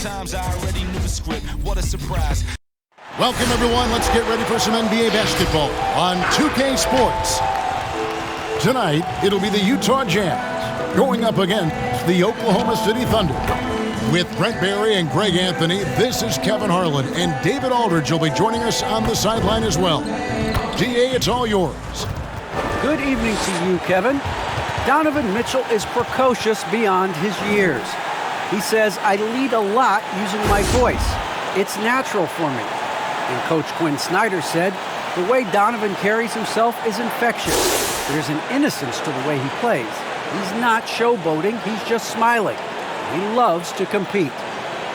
Sometimes I already knew the script. What a surprise. Welcome, everyone. Let's get ready for some NBA basketball on 2K Sports. Tonight, it'll be the Utah Jazz going up against the Oklahoma City Thunder. With Brent Barry and Greg Anthony, this is Kevin Harlan, and David Aldridge will be joining us on the sideline as well. DA, it's all yours. Good evening to you, Kevin. Donovan Mitchell is precocious beyond his years. He says, I lead a lot using my voice. It's natural for me. And Coach Quinn Snyder said, the way Donovan carries himself is infectious. There's an innocence to the way he plays. He's not showboating, he's just smiling. He loves to compete.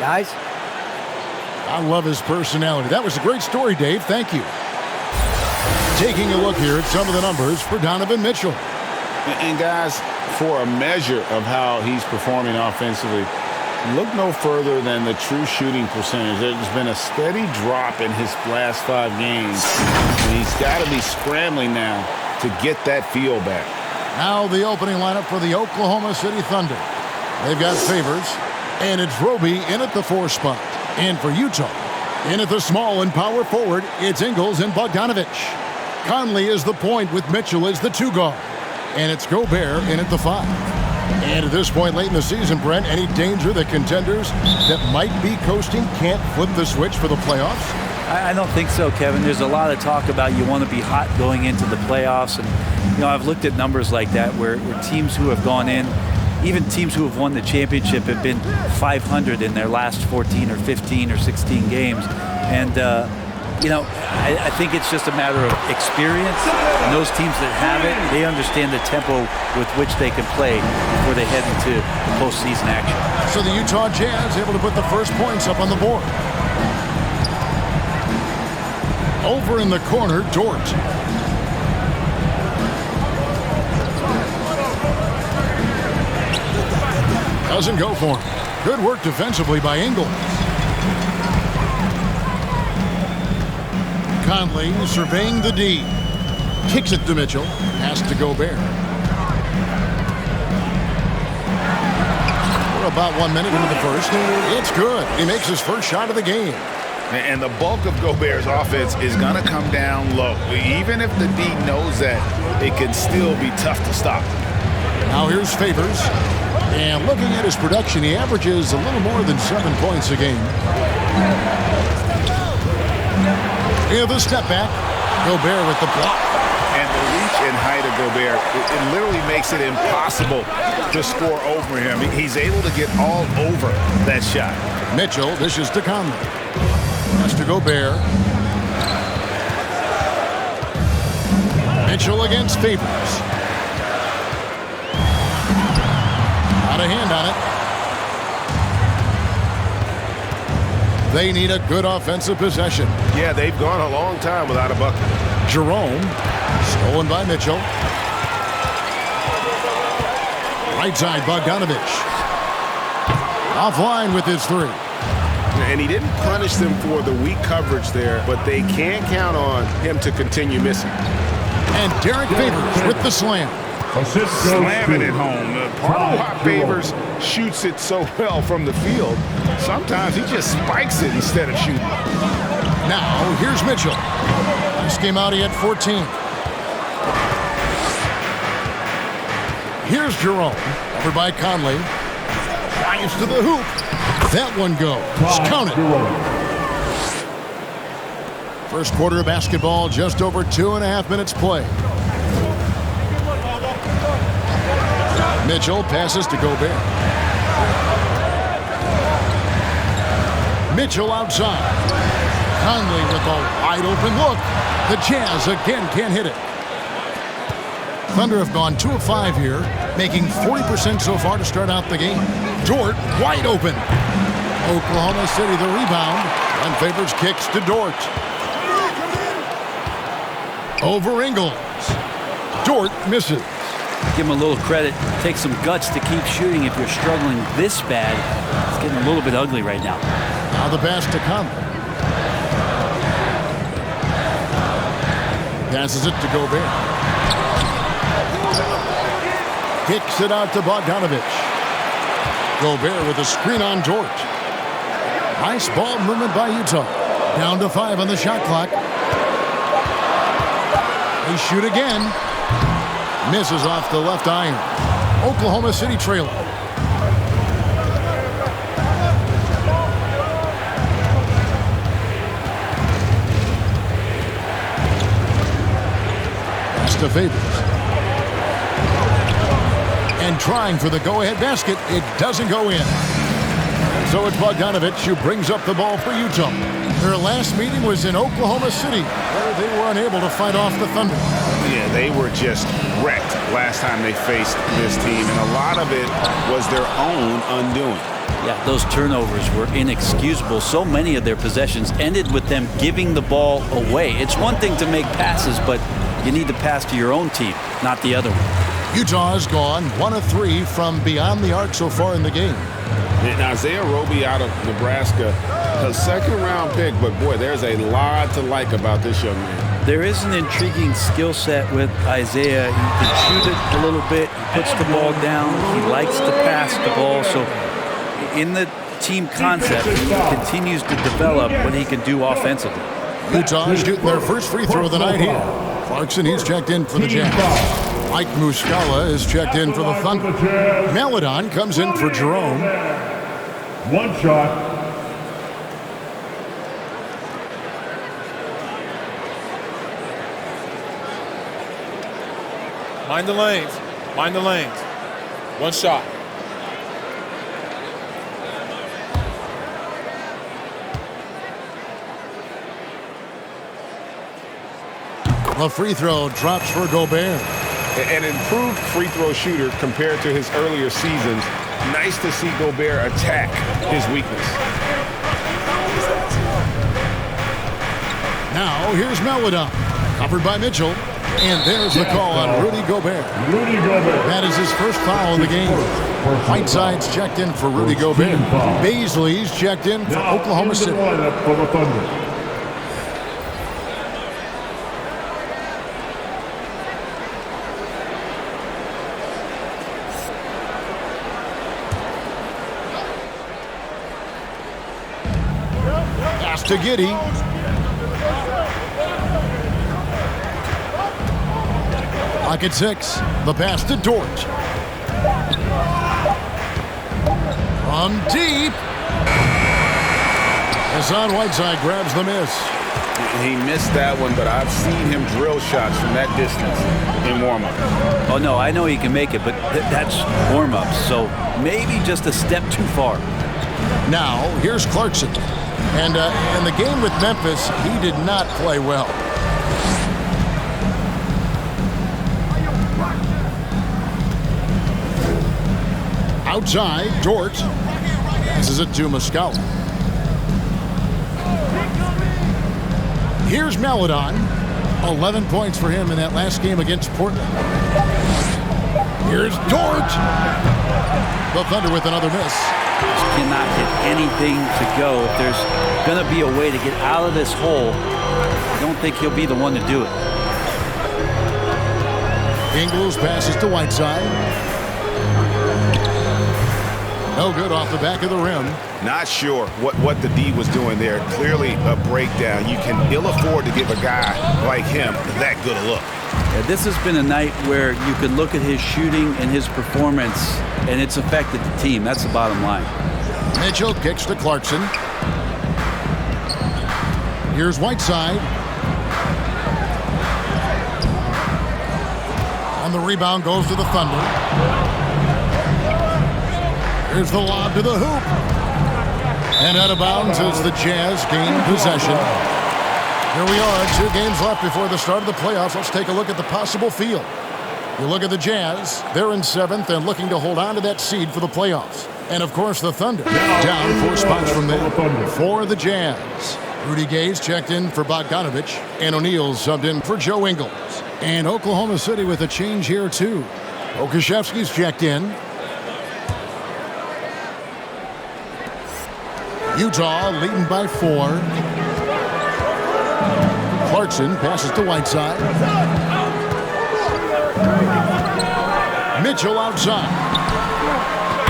Guys? I love his personality. That was a great story, Dave. Thank you. Taking a look here at some of the numbers for Donovan Mitchell. And guys, for a measure of how he's performing offensively, look no further than the true shooting percentage. There's been a steady drop in his last 5 games. And he's got to be scrambling now to get that feel back. Now the opening lineup for the Oklahoma City Thunder. They've got Favors, and it's Roby in at the 4 spot. And for Utah, in at the small and power forward, it's Ingles and Bogdanovic. Conley is the point with Mitchell as the 2 guard. And it's Gobert in at the 5. And at this point late in the season, Brent, any danger that contenders that might be coasting can't flip the switch for the playoffs? I don't think so, Kevin. There's a lot of talk about you want to be hot going into the playoffs. And, you know, I've looked at numbers like that where teams who have gone in, even teams who have won the championship, have been 500 in their last 14 or 15 or 16 games. And, you know, I think it's just a matter of experience. And those teams that have it, they understand the tempo with which they can play before they head into postseason action. So the Utah Jazz able to put the first points up on the board. Over in the corner, Dort. Doesn't go for him. Good work defensively by Ingles. Conley surveying the D. Kicks it to Mitchell. Pass to Gobert. We're about 1 minute into the first. It's good. He makes his first shot of the game. And the bulk of Gobert's offense is going to come down low. Even if the D knows that, it can still be tough to stop. Now here's Favors. And looking at his production, he averages a little more than 7 points a game. In the step back, Gobert with the block. And the reach and height of Gobert, it literally makes it impossible to score over him. He's able to get all over that shot. Mitchell dishes to Conley. That's to Gobert. Mitchell against Favors. Not a hand on it. They need a good offensive possession. Yeah, they've gone a long time without a bucket. Jerome, stolen by Mitchell. Right side, Bogdanovic. Offline with his 3. And he didn't punish them for the weak coverage there, but they can't count on him to continue missing. And Derek Favors with the slam. Slamming it home. Part of why Favors shoots it so well from the field, sometimes he just spikes it instead of shooting. Now, here's Mitchell. This game out, he had 14. Here's Jerome. Over by Conley. Drives to the hoop. That one goes. Count it. First quarter of basketball, just over 2.5 minutes play. Mitchell passes to Gobert. Mitchell outside. Conley with a wide open look. The Jazz again can't hit it. Thunder have gone 2 of 5 here, making 40% so far to start out the game. Dort wide open. Oklahoma City the rebound. And Favors kicks to Dort. Over Ingles. Dort misses. Give him a little credit. Take some guts to keep shooting if you're struggling this bad. It's getting a little bit ugly right now. Now the pass to Conley. Passes it to Gobert. Kicks it out to Bogdanovic. Gobert with a screen on Dort. Nice ball movement by Utah. Down to 5 on the shot clock. They shoot again. Misses off the left iron. Oklahoma City trailing. Pass to Favors. And trying for the go-ahead basket. It doesn't go in. So it's Bogdanovic who brings up the ball for Utah. Their last meeting was in Oklahoma City, where they were unable to fight off the Thunder. Yeah, they were just wrecked last time they faced this team, and a lot of it was their own undoing. Yeah, those turnovers were inexcusable. So many of their possessions ended with them giving the ball away. It's one thing to make passes, but you need to pass to your own team, not the other one. Utah has gone 1 of 3 from beyond the arc so far in the game. And Isaiah Roby out of Nebraska, a second-round pick, but boy, there's a lot to like about this young man. There is an intriguing skill set with Isaiah. He can shoot it a little bit. He puts the ball down. He likes to pass the ball. So in the team concept, he continues to develop what he can do offensively. Utah is shooting their first free throw of the night here. Clarkson, he's checked in for the Jazz. Mike Muscala is checked in for the Thunder. Maladon comes in for Jerome. One shot. Mind the lanes. Mind the lanes. One shot. The free throw drops for Gobert. An improved free throw shooter compared to his earlier seasons. Nice to see Gobert attack his weakness. Now here's Maladon, covered by Mitchell. And there's the call on Rudy Gobert. Rudy Gobert. That is his first foul in the game. Whiteside's checked in for Rudy Gobert. Baisley's checked in for Oklahoma City. For the Thunder. Pass to Giddey. Pocket 6. The pass to Dort. From deep. Hassan Whiteside grabs the miss. He missed that one, but I've seen him drill shots from that distance in warm-up. Oh, no, I know he can make it, but that's warm-up, so maybe just a step too far. Now, here's Clarkson. And in the game with Memphis, he did not play well. Outside, Dort passes it to Muscala. Here's Maladon. 11 points for him in that last game against Portland. Here's Dort. The Thunder with another miss. Just cannot get anything to go. If there's going to be a way to get out of this hole, I don't think he'll be the one to do it. Ingles passes to Whiteside. No good off the back of the rim. Not sure what the D was doing there. Clearly a breakdown. You can ill afford to give a guy like him that good a look. Yeah, this has been a night where you can look at his shooting and his performance, and it's affected the team. That's the bottom line. Mitchell kicks to Clarkson. Here's Whiteside. On the rebound goes to the Thunder. Here's the lob to the hoop. And out of bounds as the Jazz gain possession. Here we are, 2 games left before the start of the playoffs. Let's take a look at the possible field. You look at the Jazz, they're in 7th and looking to hold on to that seed for the playoffs. And of course the Thunder, down 4 spots from there. For the Jazz, Rudy Gay's checked in for Bogdanovic, and O'Neal's subbed in for Joe Ingles. And Oklahoma City with a change here too. Okashevsky's checked in. Utah leading by 4. Clarkson passes to Whiteside. Mitchell outside.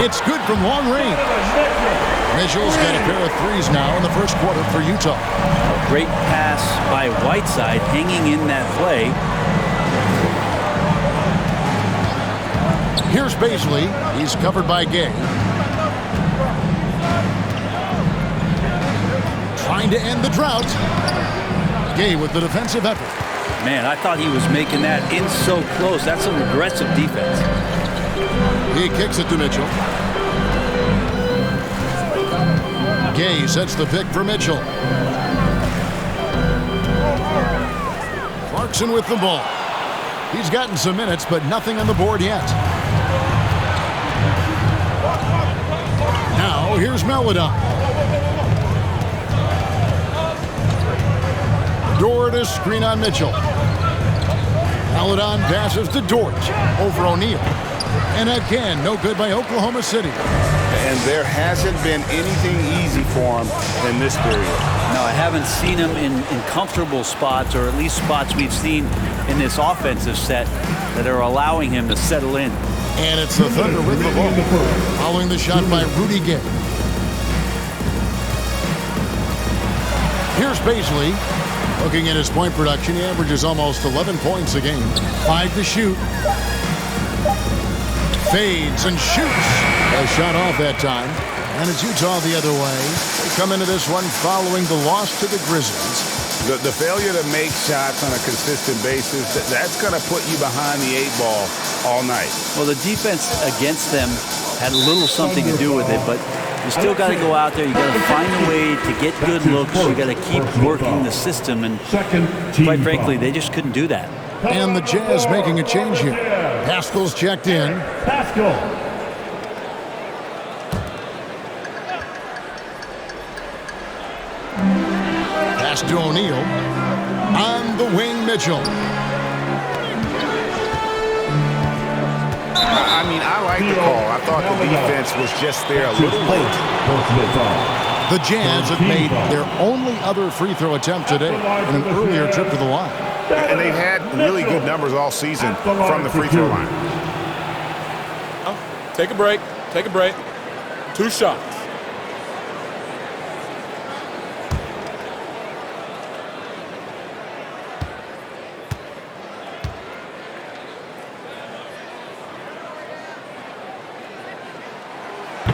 It's good from long range. Mitchell's got a pair of threes now in the first quarter for Utah. A great pass by Whiteside hanging in that play. Here's Baisley. He's covered by Gay. Trying to end the drought. Gay with the defensive effort. Man, I thought he was making that in so close. That's some aggressive defense. He kicks it to Mitchell. Gay sets the pick for Mitchell. Clarkson with the ball. He's gotten some minutes, but nothing on the board yet. Now, here's Maledon. Dort is screen on Mitchell. Maledon passes to Dort over O'Neal. And again, no good by Oklahoma City. And there hasn't been anything easy for him in this period. No, I haven't seen him in comfortable spots, or at least spots we've seen in this offensive set that are allowing him to settle in. And it's the Thunder with the ball. Following the shot by Rudy Gay. Here's Baisley. Looking at his point production, he averages almost 11 points a game. 5 to shoot. Fades and shoots. A shot off that time. And it's Utah the other way. They come into this one following the loss to the Grizzlies. The failure to make shots on a consistent basis, that's going to put you behind the 8 ball all night. Well, the defense against them had a little something to do with it, but you still got to go out there. You got to find a way to get good looks. You got to keep working the system, and quite frankly, they just couldn't do that. And the Jazz making a change here. Pascal's checked in. Pascal. Pass to O'Neal. On the wing, Mitchell. I mean, I like the call. I thought the defense was just there a little late. The Jazz have made their only other free throw attempt today in an earlier trip to the line. And they've had really good numbers all season from the free throw line. Take a break. Take a break. 2 shots.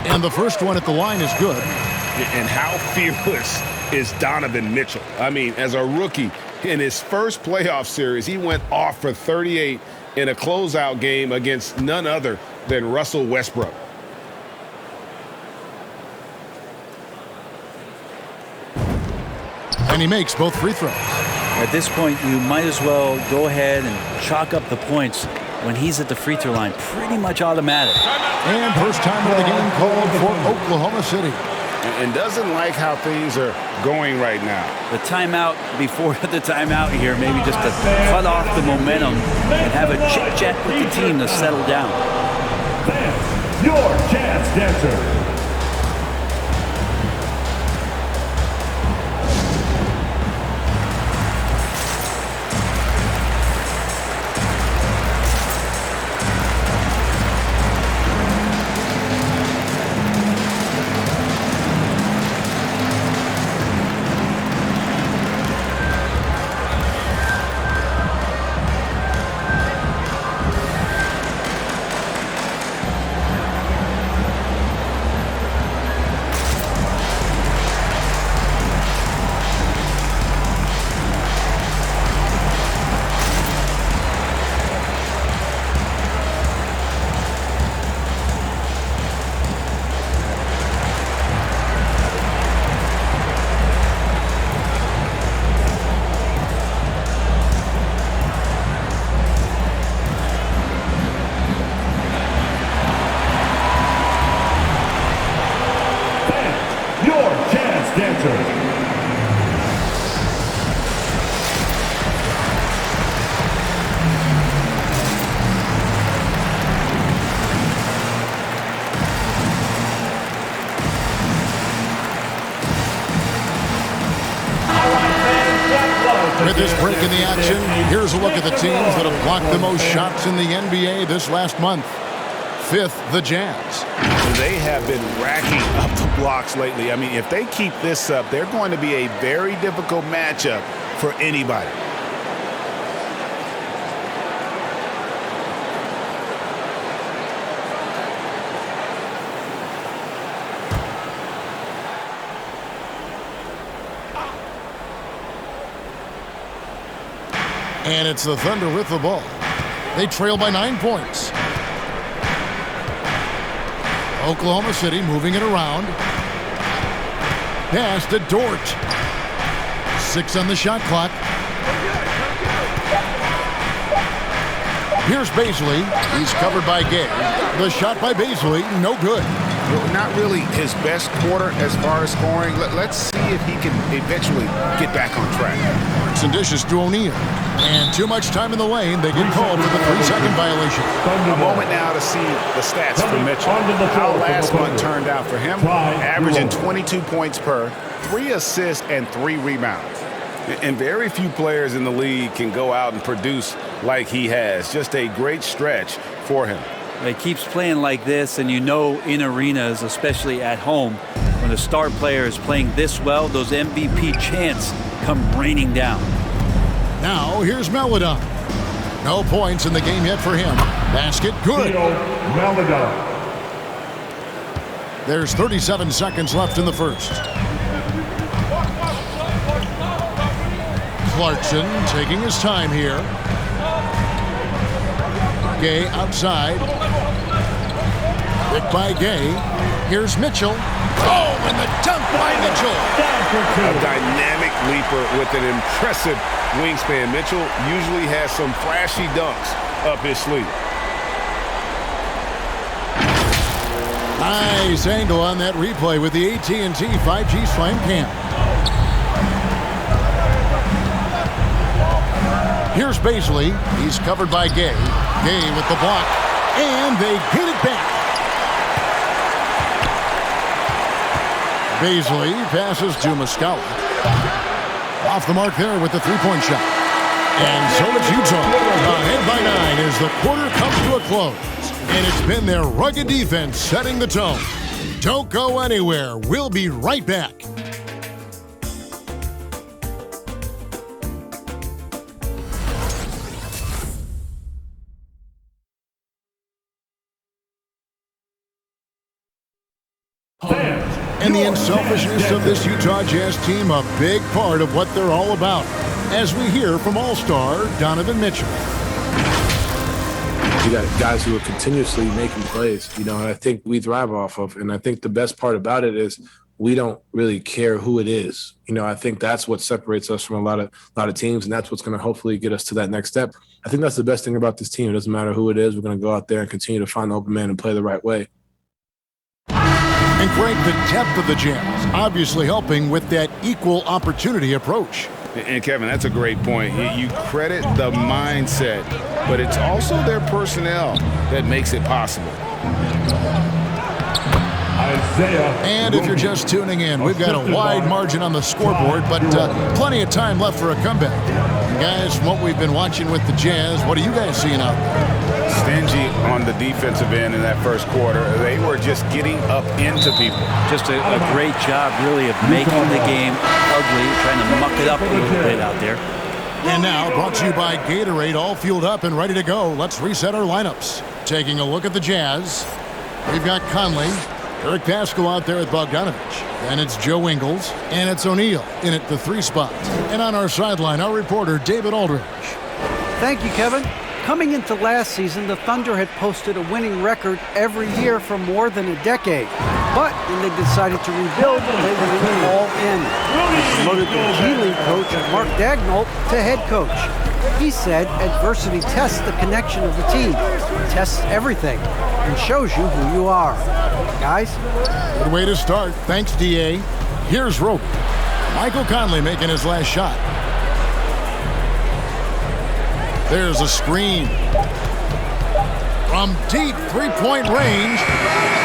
And the first one at the line is good. And how fearless is Donovan Mitchell? I mean, as a rookie, in his first playoff series, he went off for 38 in a closeout game against none other than Russell Westbrook. And he makes both free throws. At this point, you might as well go ahead and chalk up the points when he's at the free throw line. Pretty much automatic. And first time of the game called for Oklahoma City. And doesn't like how things are going right now. The timeout before the timeout here, maybe just to cut off the momentum and have a chit-chat with the team to settle down. Your chance dancer. With this break in the action, here's a look at the teams that have blocked the most shots in the NBA this last month. 5th, the Jazz. they have been racking up the blocks lately. I mean, if they keep this up, they're going to be a very difficult matchup for anybody. And it's the Thunder with the ball. They trail by 9 points. Oklahoma City moving it around. Pass to Dort. 6 on the shot clock. Here's Baisley. He's covered by Gay. The shot by Baisley, no good. Not really his best quarter as far as scoring. Let's see if he can eventually get back on track. Some dishes to O'Neal. And too much time in the lane. They get called for the 3-second violation. A moment now to see the stats for Mitchell. How last month turned out for him. Averaging 22 points per, 3 assists, and 3 rebounds. And very few players in the league can go out and produce like he has. Just a great stretch for him. He keeps playing like this, and you know in arenas, especially at home, when the star player is playing this well, those MVP chants come raining down. Now here's Maladon. No points in the game yet for him. Basket good. Maladon. There's 37 seconds left in the first. Clarkson taking his time here. Gay outside. Picked by Gay. Here's Mitchell. Oh, and the dunk by Mitchell. A dynamic leaper with an impressive wingspan. Mitchell usually has some flashy dunks up his sleeve. Nice angle on that replay with the AT&T 5G Slam Cam. Here's Baisley. He's covered by Gay. Gay with the block. And they get it back. Baisley passes to Muscala. Off the mark there with the three-point shot. And so it's Utah. Ahead by 9 as the quarter comes to a close. And it's been their rugged defense setting the tone. Don't go anywhere. We'll be right back. And the unselfishness of this Utah Jazz team, a big part of what they're all about, as we hear from All-Star Donovan Mitchell. You got guys who are continuously making plays, and I think we thrive off of. And I think the best part about it is we don't really care who it is. I think that's what separates us from a lot of teams, and that's what's going to hopefully get us to that next step. I think that's the best thing about this team. It doesn't matter who it is. We're going to go out there and continue to find the open man and play the right way. And Greg, the depth of the Jazz obviously helping with that equal opportunity approach. And Kevin, that's a great point. You credit the mindset, but it's also their personnel that makes it possible. And if you're just tuning in, we've got a wide margin on the scoreboard, but plenty of time left for a comeback. And guys, from what we've been watching with the Jazz, what are you guys seeing out there? Stingy on the defensive end in that first quarter. They were just getting up into people. Just a great job, really, of making the game ugly, trying to muck it up a little bit out there. And now, brought to you by Gatorade, all fueled up and ready to go. Let's reset our lineups. Taking a look at the Jazz, we've got Conley, Eric Paschal out there with Bogdanovich. Then it's Joe Ingles, and it's O'Neal in at the 3 spot. And on our sideline, our reporter, David Aldridge. Thank you, Kevin. Coming into last season, the Thunder had posted a winning record every year for more than a decade. But when they decided to rebuild, they went all in. They promoted the G League coach, Mark Daigneault, to head coach. He said adversity tests the connection of the team, tests everything, and shows you who you are. Guys? Good way to start. Thanks, D.A. Here's Rope. Michael Conley making his last shot. There's a screen. From deep three-point range.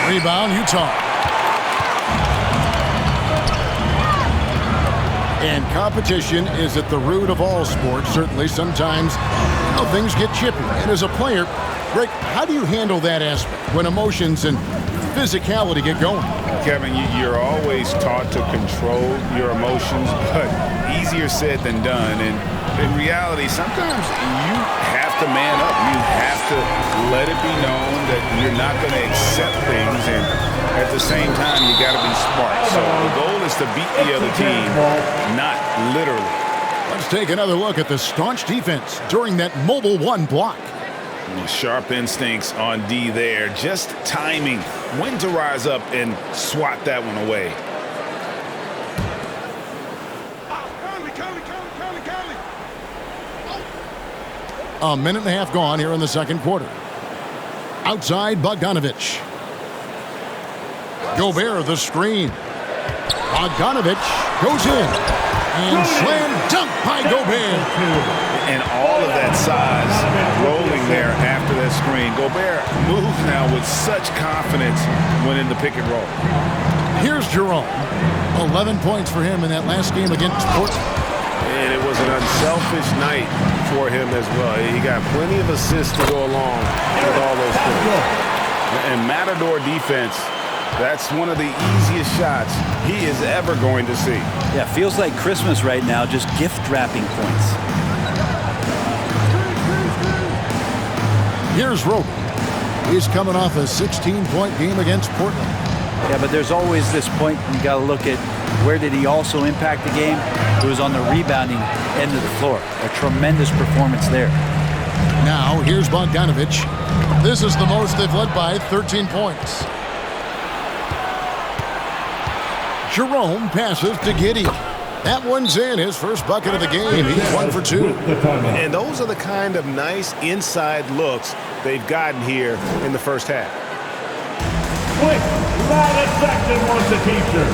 Rebound, Utah. And competition is at the root of all sports. Certainly, sometimes things get chippy. And as a player, Greg, how do you handle that aspect when emotions and physicality get going. Kevin, you're always taught to control your emotions, but easier said than done. And in reality, sometimes you have to man up. You have to let it be known that you're not going to accept things. And at the same time, you got to be smart. So the goal is to beat the other team, not literally. Let's take another look at the staunch defense during that mobile one block. Sharp instincts on D there. Just timing when to rise up and swat that one away. A minute and a half gone here in the second quarter. Outside, Bogdanovic. Gobert, the screen. Bogdanovic goes in. And slam dunk by Gobert. And all of that size rolling there after that screen. Gobert moves now with such confidence when in the pick and roll. Here's Jerome. 11 points for him in that last game against Portland. And it was an unselfish night for him as well. He got plenty of assists to go along with all those points. And Matador defense, that's one of the easiest shots he is ever going to see. Yeah, feels like Christmas right now, just gift wrapping points. Here's Roby. He's coming off a 16-point game against Portland. Yeah, but there's always this point you got to look at where did he also impact the game? It was on the rebounding end of the floor. A tremendous performance there. Now, here's Bogdanovic. This is the most they've led by, 13 points. Jerome passes to Giddey. That one's in, his first bucket of the game. He's 1 for 2. And those are the kind of nice inside looks they've gotten here in the first half. Quick, loud section wants a teacher.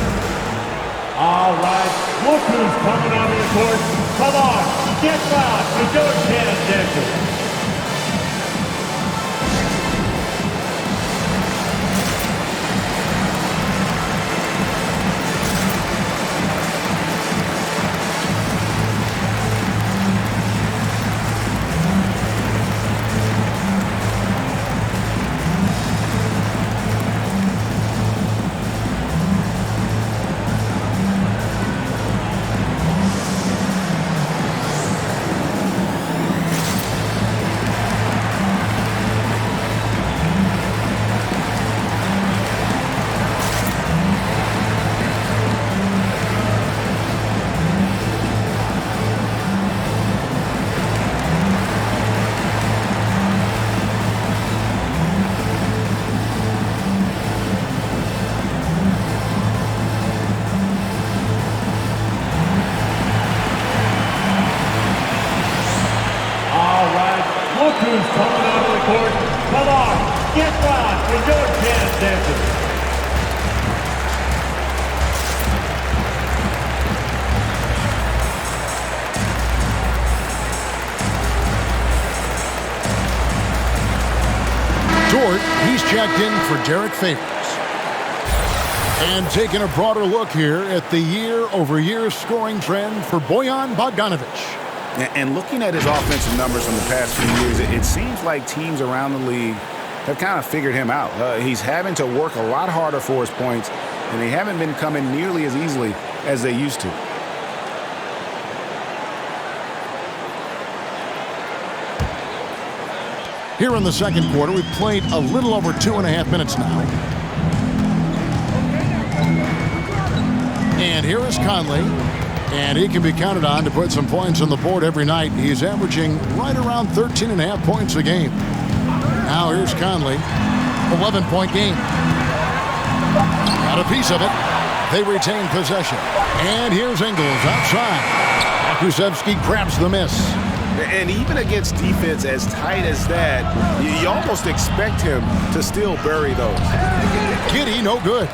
All right, look who's coming on the court. Come on, get loud with your Candace Parker. He's checked in for Derek Favors. And taking a broader look here at the year-over-year scoring trend for Bojan Bogdanovic. And looking at his offensive numbers from the past few years, it seems like teams around the league have kind of figured him out. He's having to work a lot harder for his points, and they haven't been coming nearly as easily as they used to. Here in the second quarter, we've played a little over 2.5 minutes now. And here is Conley. And he can be counted on to put some points on the board every night. He's averaging right around 13.5 points a game. Now here's Conley. 11-point game. Got a piece of it. They retain possession. And here's Ingles outside. Kuszewski grabs the miss. And even against defense as tight as that, you almost expect him to still bury those. Giddey, no good.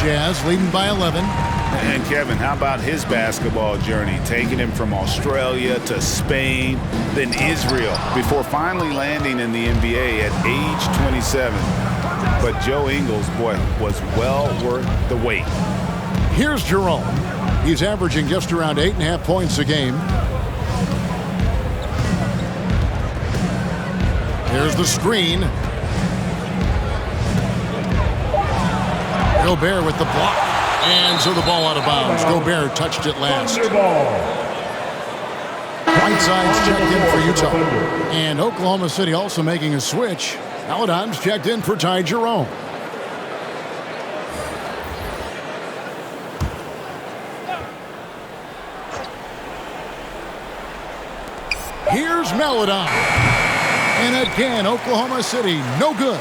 Jazz leading by 11. And Kevin, how about his basketball journey? Taking him from Australia to Spain, then Israel, before finally landing in the NBA at age 27. But Joe Ingles, boy, was well worth the wait. Here's Jerome. He's averaging just around 8.5 points a game. Here's the screen. Gobert with the block. And so the ball out of bounds. Gobert touched it last. Whiteside's checked in for Utah. And Oklahoma City also making a switch. Paladon's checked in for Ty Jerome. Here's Maladon. And again, Oklahoma City, no good.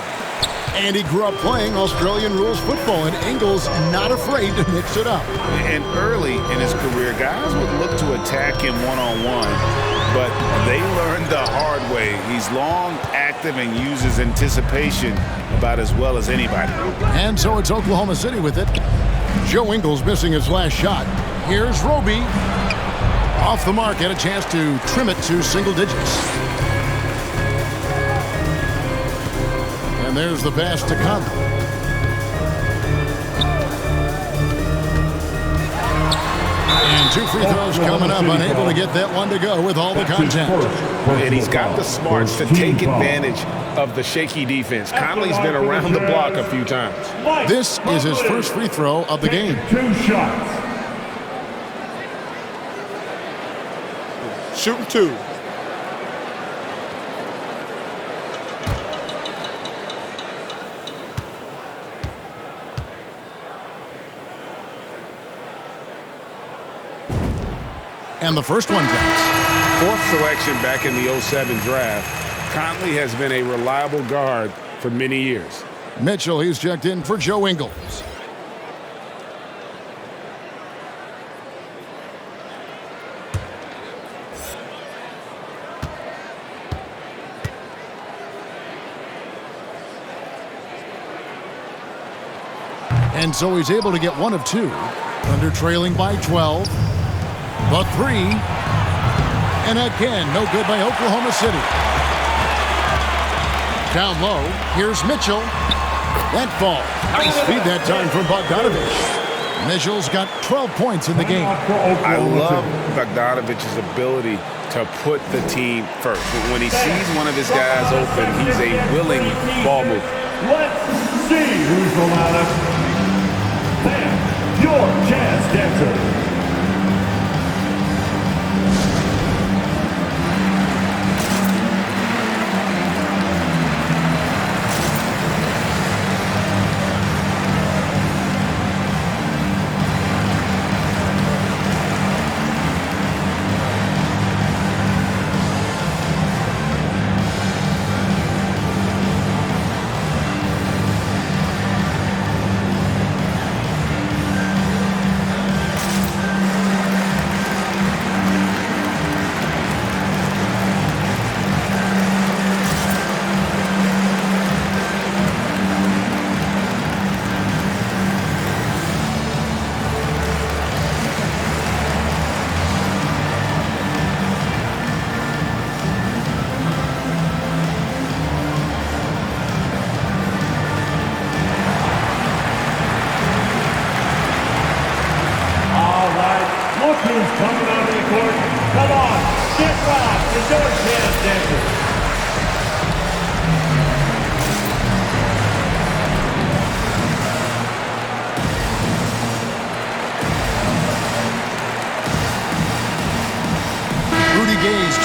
And he grew up playing Australian rules football, and Ingles not afraid to mix it up. And early in his career, guys would look to attack him one-on-one, but they learned the hard way. He's long, active, and uses anticipation about as well as anybody. And so it's Oklahoma City with it. Joe Ingles missing his last shot. Here's Roby. Off the mark, had a chance to trim it to single digits. And there's the pass to come. And 2 free throws coming up, unable to get that one to go with all the contact. And he's got the smarts to take advantage of the shaky defense. Conley's been around the block a few times. This is his first free throw of the game. 2 shots. Shooting 2. And the first one drops. 4th selection back in the 07 draft. Conley has been a reliable guard for many years. Mitchell, he's checked in for Joe Ingles. And so he's able to get 1 of 2. Thunder trailing by 12. The 3. And again, no good by Oklahoma City. Down low, here's Mitchell. That ball. Nice feed that time from Bogdanovich. Mitchell's got 12 points in the game. I love Bogdanovich's ability to put the team first. When he sees one of his guys open, he's a willing ball mover. Let's see who's the loudest. Bam, your jazz dancer.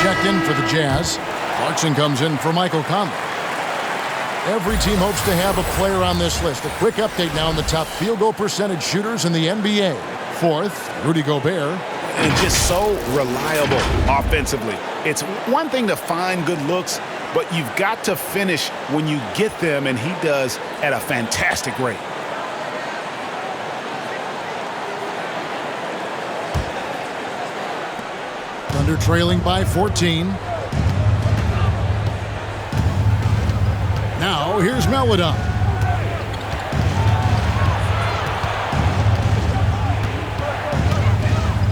Checked in for the Jazz. Clarkson comes in for Michael Conley. Every team hopes to have a player on this list. A quick update now on the top field goal percentage shooters in the NBA. 4th, Rudy Gobert. And just so reliable offensively. It's one thing to find good looks, but you've got to finish when you get them, and he does at a fantastic rate. Thunder trailing by 14. Now here's Maladon.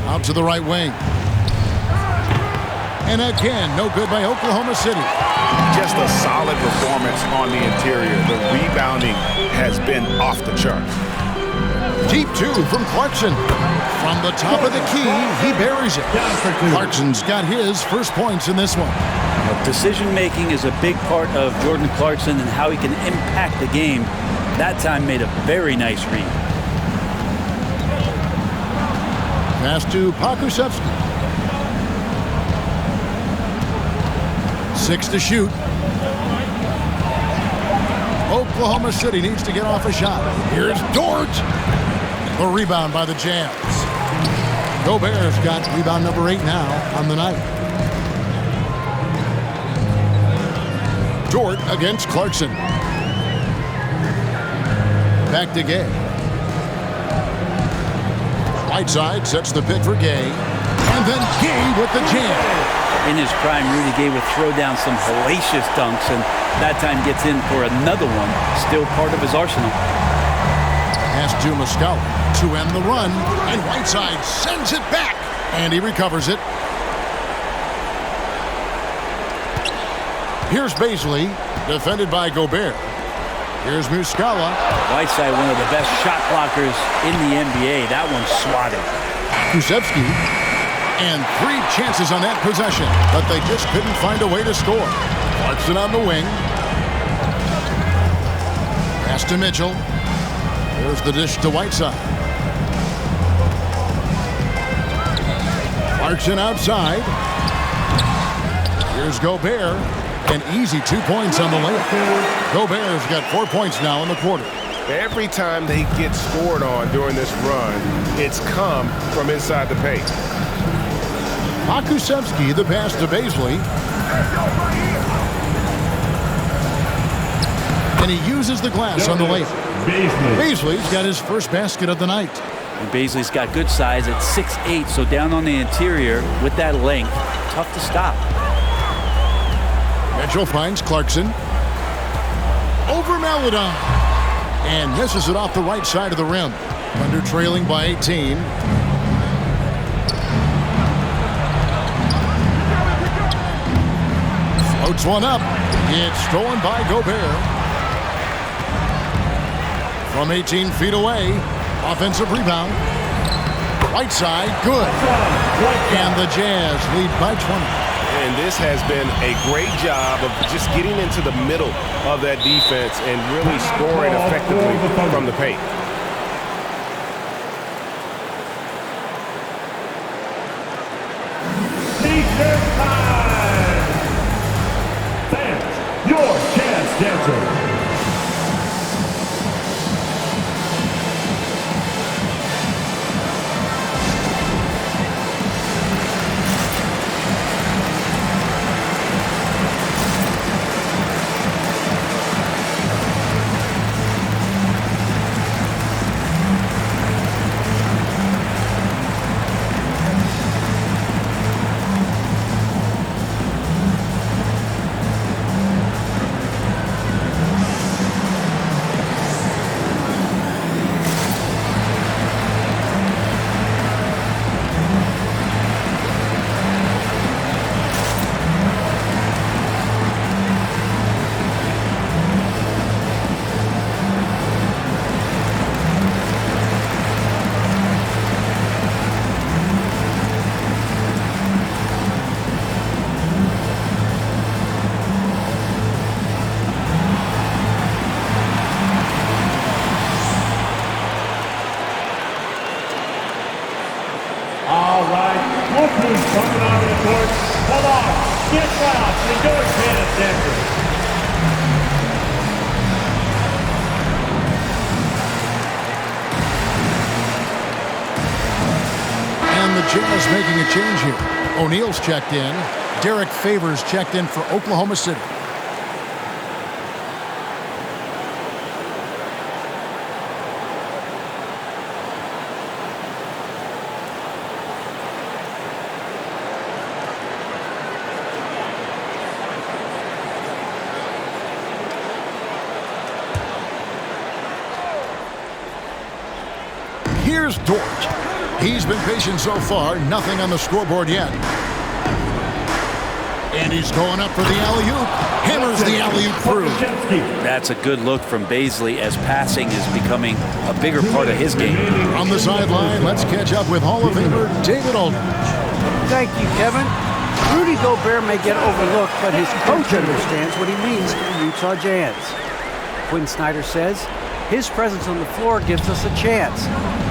Out to the right wing. And again, no good by Oklahoma City. Just a solid performance on the interior. The rebounding has been off the charts. Deep 2 from Clarkson. From the top of the key, he buries it. Clarkson's got his first points in this one. Decision-making is a big part of Jordan Clarkson and how he can impact the game. That time made a very nice read. Pass to Pakusevsky. 6 to shoot. Oklahoma City needs to get off a shot. Here's Dort. The rebound by the Jazz. Gobert's got rebound number 8 now on the night. Dort against Clarkson. Back to Gay. Whiteside sets the pick for Gay. And then Gay with the jam. In his prime, Rudy Gay would throw down some hellacious dunks, and that time gets in for another one, still part of his arsenal. Pass to Muscala to end the run, and Whiteside sends it back, and he recovers it. Here's Baisley, defended by Gobert. Here's Muscala. Whiteside, one of the best shot blockers in the NBA. That one's swatted. Kusevsky. And 3 chances on that possession, but they just couldn't find a way to score. Clarkson on the wing. Pass to Mitchell. Here's the dish to Whiteside. Clarkson outside. Here's Gobert. An easy 2 points on the layup. Gobert's got 4 points now in the quarter. Every time they get scored on during this run, it's come from inside the paint. Pakusevsky, the pass to Baisley. And he uses the glass on the layup. Baisley's got his first basket of the night. And Baisley's got good size at 6'8", so down on the interior with that length, tough to stop. Mitchell finds Clarkson. Over Maladon. And misses it off the right side of the rim. Thunder trailing by 18. Floats one up. It's stolen by Gobert. From 18 feet away. Offensive rebound. Whiteside, good. And the Jazz lead by 20. And this has been a great job of just getting into the middle of that defense and really scoring effectively from the paint. Defense time! Fans, your chance dancer. Coming onto the court. Come on, get fouled. The door Candace Parker. And the Jazz making a change here. O'Neal's checked in. Derek Favors checked in for Oklahoma City. Here's Dort. He's been patient so far. Nothing on the scoreboard yet. And he's going up for the alley-oop. Hammers the alley-oop through. That's a good look from Baisley as passing is becoming a bigger part of his game. On the sideline, let's catch up with Hall of Famer David Aldridge. Thank you, Kevin. Rudy Gobert may get overlooked, but his coach understands what he means to the Utah Jazz. Quinn Snyder says, His presence on the floor gives us a chance.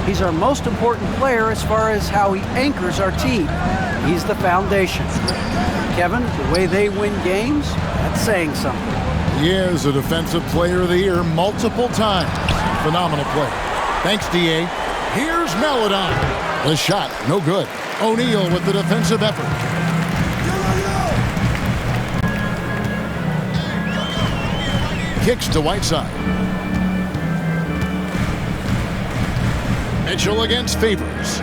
He's our most important player as far as how he anchors our team. He's the foundation. Kevin, the way they win games, that's saying something. He is a Defensive Player of the Year multiple times. Phenomenal play. Thanks, D.A. Here's Maladon. The shot, no good. O'Neal with the defensive effort. Kicks to Whiteside. Mitchell against Favors.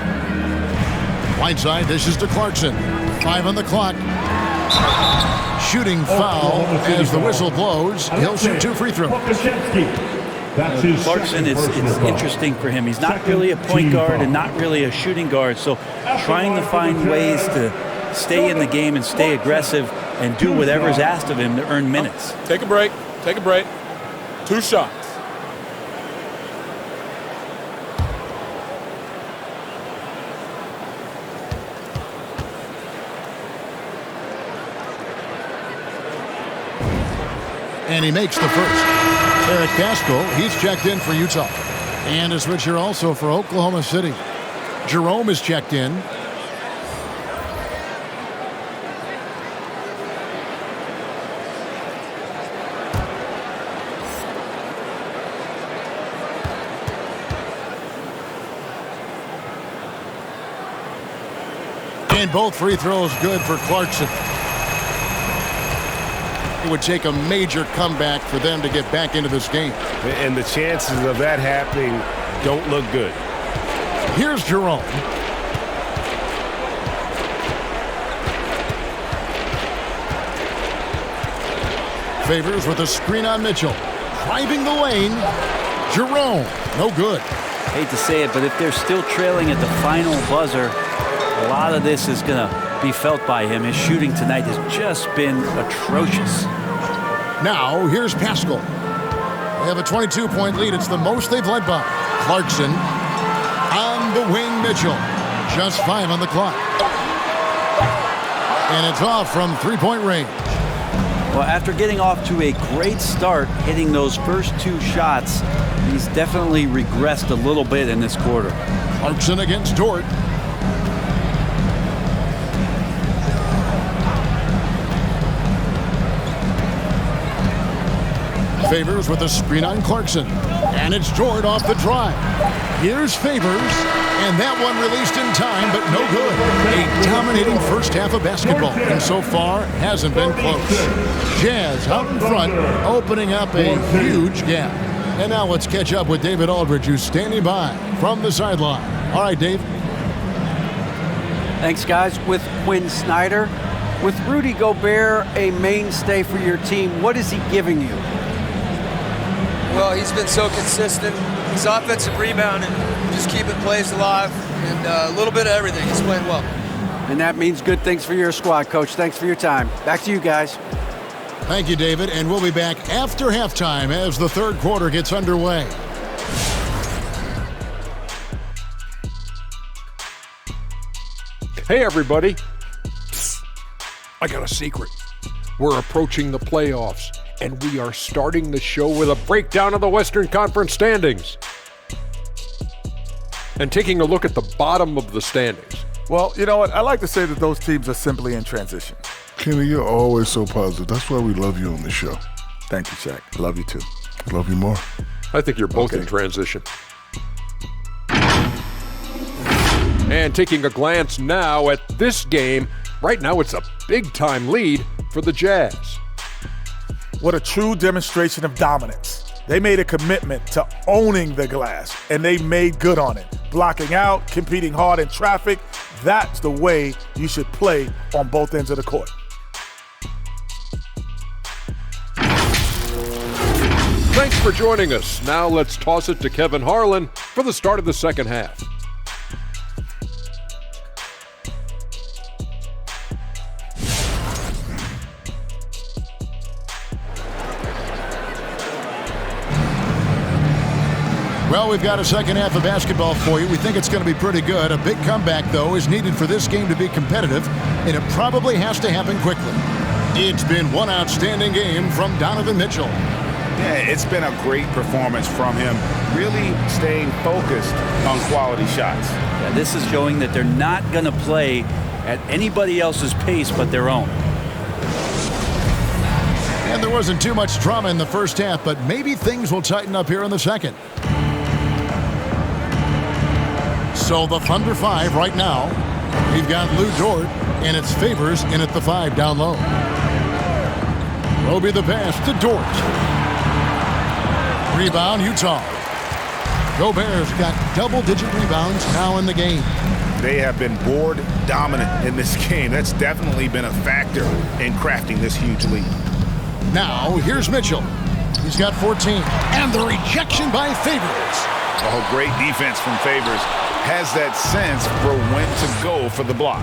Whiteside dishes to Clarkson. 5 on the clock. Shooting foul as the whistle blows. He'll shoot 2 free throws. Clarkson, it's interesting for him. He's not really a point guard and not really a shooting guard, so trying to find ways to stay in the game and stay aggressive and do whatever's asked of him to earn minutes. Take a break. Take a break. 2 shots. And he makes the first. Eric Pascal, he's checked in for Utah. And a switcher also for Oklahoma City. Jerome is checked in. And both free throws good for Clarkson. It would take a major comeback for them to get back into this game. And the chances of that happening don't look good. Here's Jerome. Favors with a screen on Mitchell. Driving the lane. Jerome, no good. Hate to say it, but if they're still trailing at the final buzzer, a lot of this is going to be felt by him. His shooting tonight has just been atrocious. Now, here's Pascal. They have a 22-point lead. It's the most they've led by. Clarkson on the wing, Mitchell. Just 5 on the clock. And it's off from three-point range. Well, after getting off to a great start, hitting those first 2 shots, he's definitely regressed a little bit in this quarter. Clarkson against Dort. Favors with a screen on Clarkson. And it's Dort off the drive. Here's Favors. And that one released in time, but no good. A dominating first half of basketball. And so far, hasn't been close. Jazz out in front, opening up a huge gap. And now let's catch up with David Aldridge, who's standing by from the sideline. All right, Dave. Thanks, guys. With Quinn Snyder, with Rudy Gobert a mainstay for your team, what is he giving you? Well, he's been so consistent. His offensive rebounding, just keeping plays alive, and a little bit of everything. He's playing well. And that means good things for your squad, Coach. Thanks for your time. Back to you guys. Thank you, David. And we'll be back after halftime as the third quarter gets underway. Hey, everybody. I got a secret. We're approaching the playoffs, and we are starting the show with a breakdown of the Western Conference standings and taking a look at the bottom of the standings. Well, you know what? I like to say that those teams are simply in transition. Kenny, you're always so positive. That's why we love you on this show. Thank you, Shaq. Love you too. Love you more. I think you're both in transition. And taking a glance now at this game, right now it's a big-time lead for the Jazz. What a true demonstration of dominance. They made a commitment to owning the glass, and they made good on it. Blocking out, competing hard in traffic, that's the way you should play on both ends of the court. Thanks for joining us. Now let's toss it to Kevin Harlan for the start of the second half. Well, we've got a second half of basketball for you. We think it's going to be pretty good. A big comeback, though, is needed for this game to be competitive, and it probably has to happen quickly. It's been one outstanding game from Donovan Mitchell. Yeah, it's been a great performance from him, really staying focused on quality shots. Yeah, this is showing that they're not going to play at anybody else's pace but their own. And there wasn't too much drama in the first half, but maybe things will tighten up here in the second. So the Thunder 5 right now. We've got Lou Dort, and it's Favors in at the 5 down low. Roby the pass to Dort. Rebound, Utah. Gobert's got double-digit rebounds now in the game. They have been board dominant in this game. That's definitely been a factor in crafting this huge lead. Now, here's Mitchell. He's got 14. And the rejection by Favors. Oh, great defense from Favors. Has that sense for when to go for the block.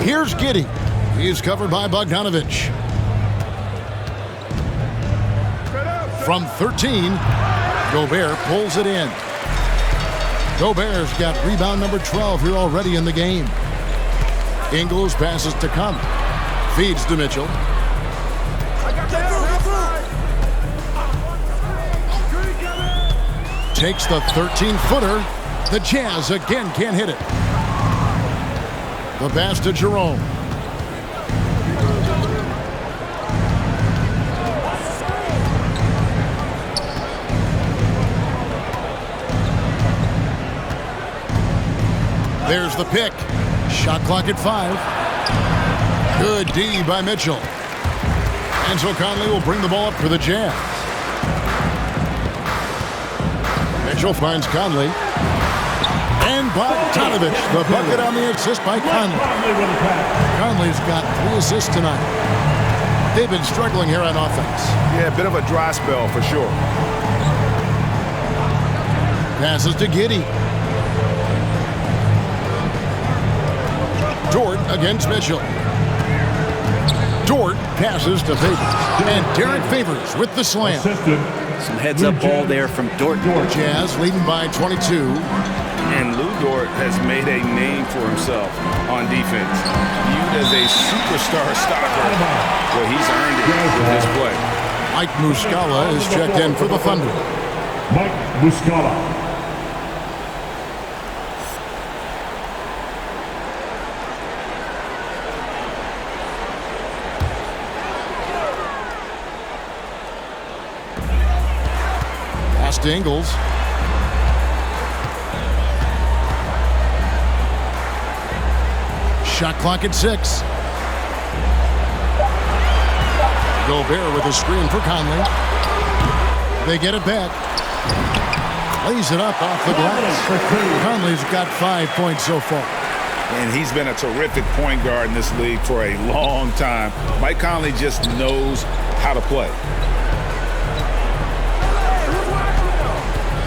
Here's Giddey. He's covered by Bogdanovich. From 13, Gobert pulls it in. Gobert's got rebound number 12 here already in the game. Ingles passes to Conley. Feeds to Mitchell. Takes the 13-footer. The Jazz again can't hit it. The pass to Jerome. There's the pick. Shot clock at 5. Good D by Mitchell. And so Conley will bring the ball up for the Jazz. Mitchell finds Conley. And Bogdanovich, the bucket on the assist by Conley. Conley's got 3 assists tonight. They've been struggling here on offense. Yeah, a bit of a dry spell for sure. Passes to Giddey. Dort against Mitchell. Dort passes to Favors. And Derek Favors with the slam. Some heads-up ball there from Dort. Jazz leading by 22. And Lou Dort has made a name for himself on defense. Viewed as a superstar stopper. Well, he's earned it with this play. Mike Muscala is checked in for the Thunder. Mike Muscala. Pass to Ingles. Shot clock at 6. Gobert with a screen for Conley. They get it back. Lays it up off the glass. Conley's got 5 points so far. And he's been a terrific point guard in this league for a long time. Mike Conley just knows how to play.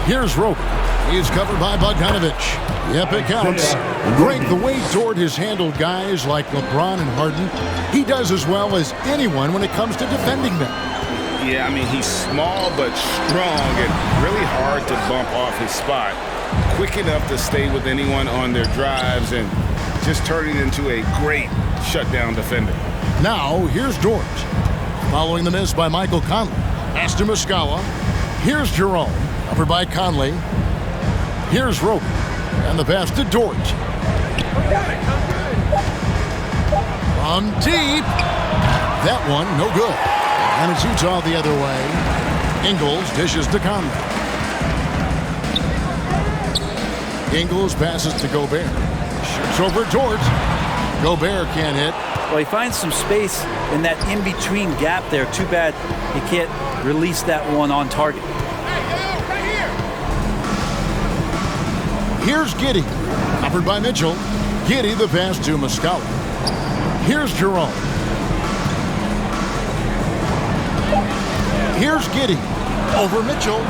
Here's Roby. He's covered by Bogdanovich. Yep, it counts. Great the way Dort has handled guys like LeBron and Harden. He does as well as anyone when it comes to defending them. Yeah, I mean, he's small but strong and really hard to bump off his spot. Quick enough to stay with anyone on their drives and just turning into a great shutdown defender. Now, here's Dort. Following the miss by Michael Conley. Pass to Muscala. Here's Jerome. Covered by Conley. Here's Roby. And the pass to Dort. From deep. That one, no good. And it's Utah the other way. Ingles dishes to Conley. Ingles passes to Gobert. Shoots over Dort. Gobert can't hit. Well, he finds some space in that in-between gap there. Too bad he can't release that one on target. Here's Giddey. Covered by Mitchell. Giddey the pass to Muscala. Here's Jerome. Here's Giddey. Over Mitchell.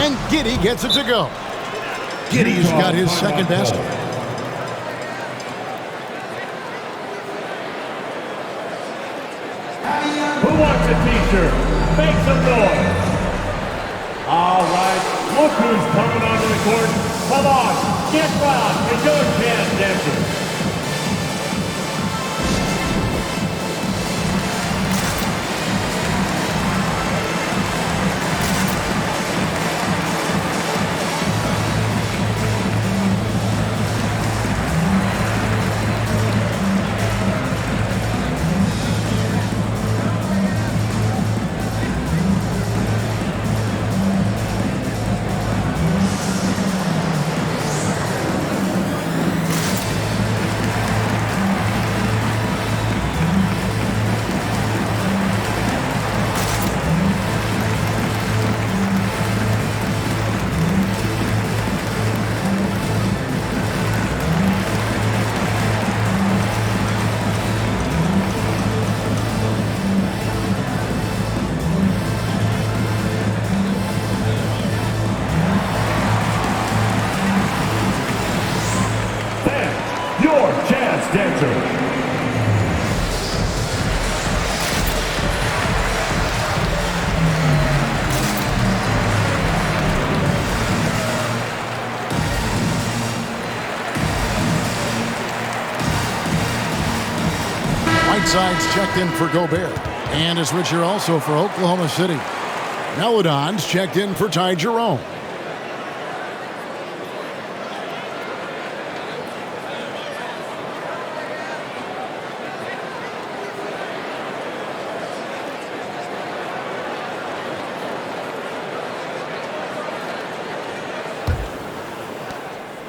And Giddey gets it to go. Giddey's got his second basket. Who wants a t-shirt? Make some noise. All right, look who's coming onto the court. Come on, get loud. It's your chance, Denver. dancer. Whiteside's checked in for Gobert. And a switcher also for Oklahoma City. Melodon's checked in for Ty Jerome.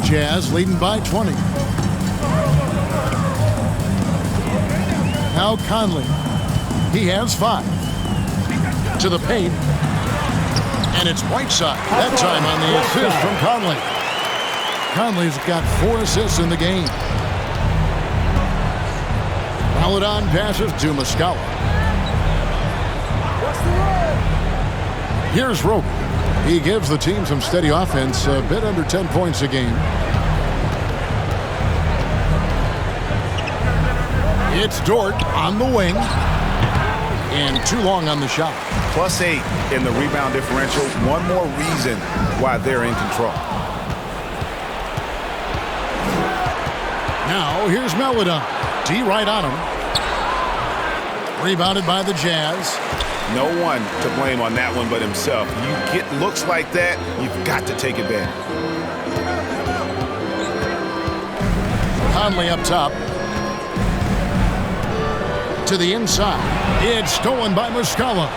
Jazz leading by 20. Now Conley. He has 5. To the paint. And it's Whiteside. That time on the assist from Conley. Conley's got 4 assists in the game. Melodon passes to Muscala. Here's Roby. He gives the team some steady offense, a bit under 10 points a game. It's Dort on the wing. And too long on the shot. +8 in the rebound differential. One more reason why they're in control. Now here's Melodon. D right on him. Rebounded by the Jazz. No one to blame on that one but himself. You get looks like that, you've got to take advantage. Conley up top. To the inside. It's stolen by Muscala.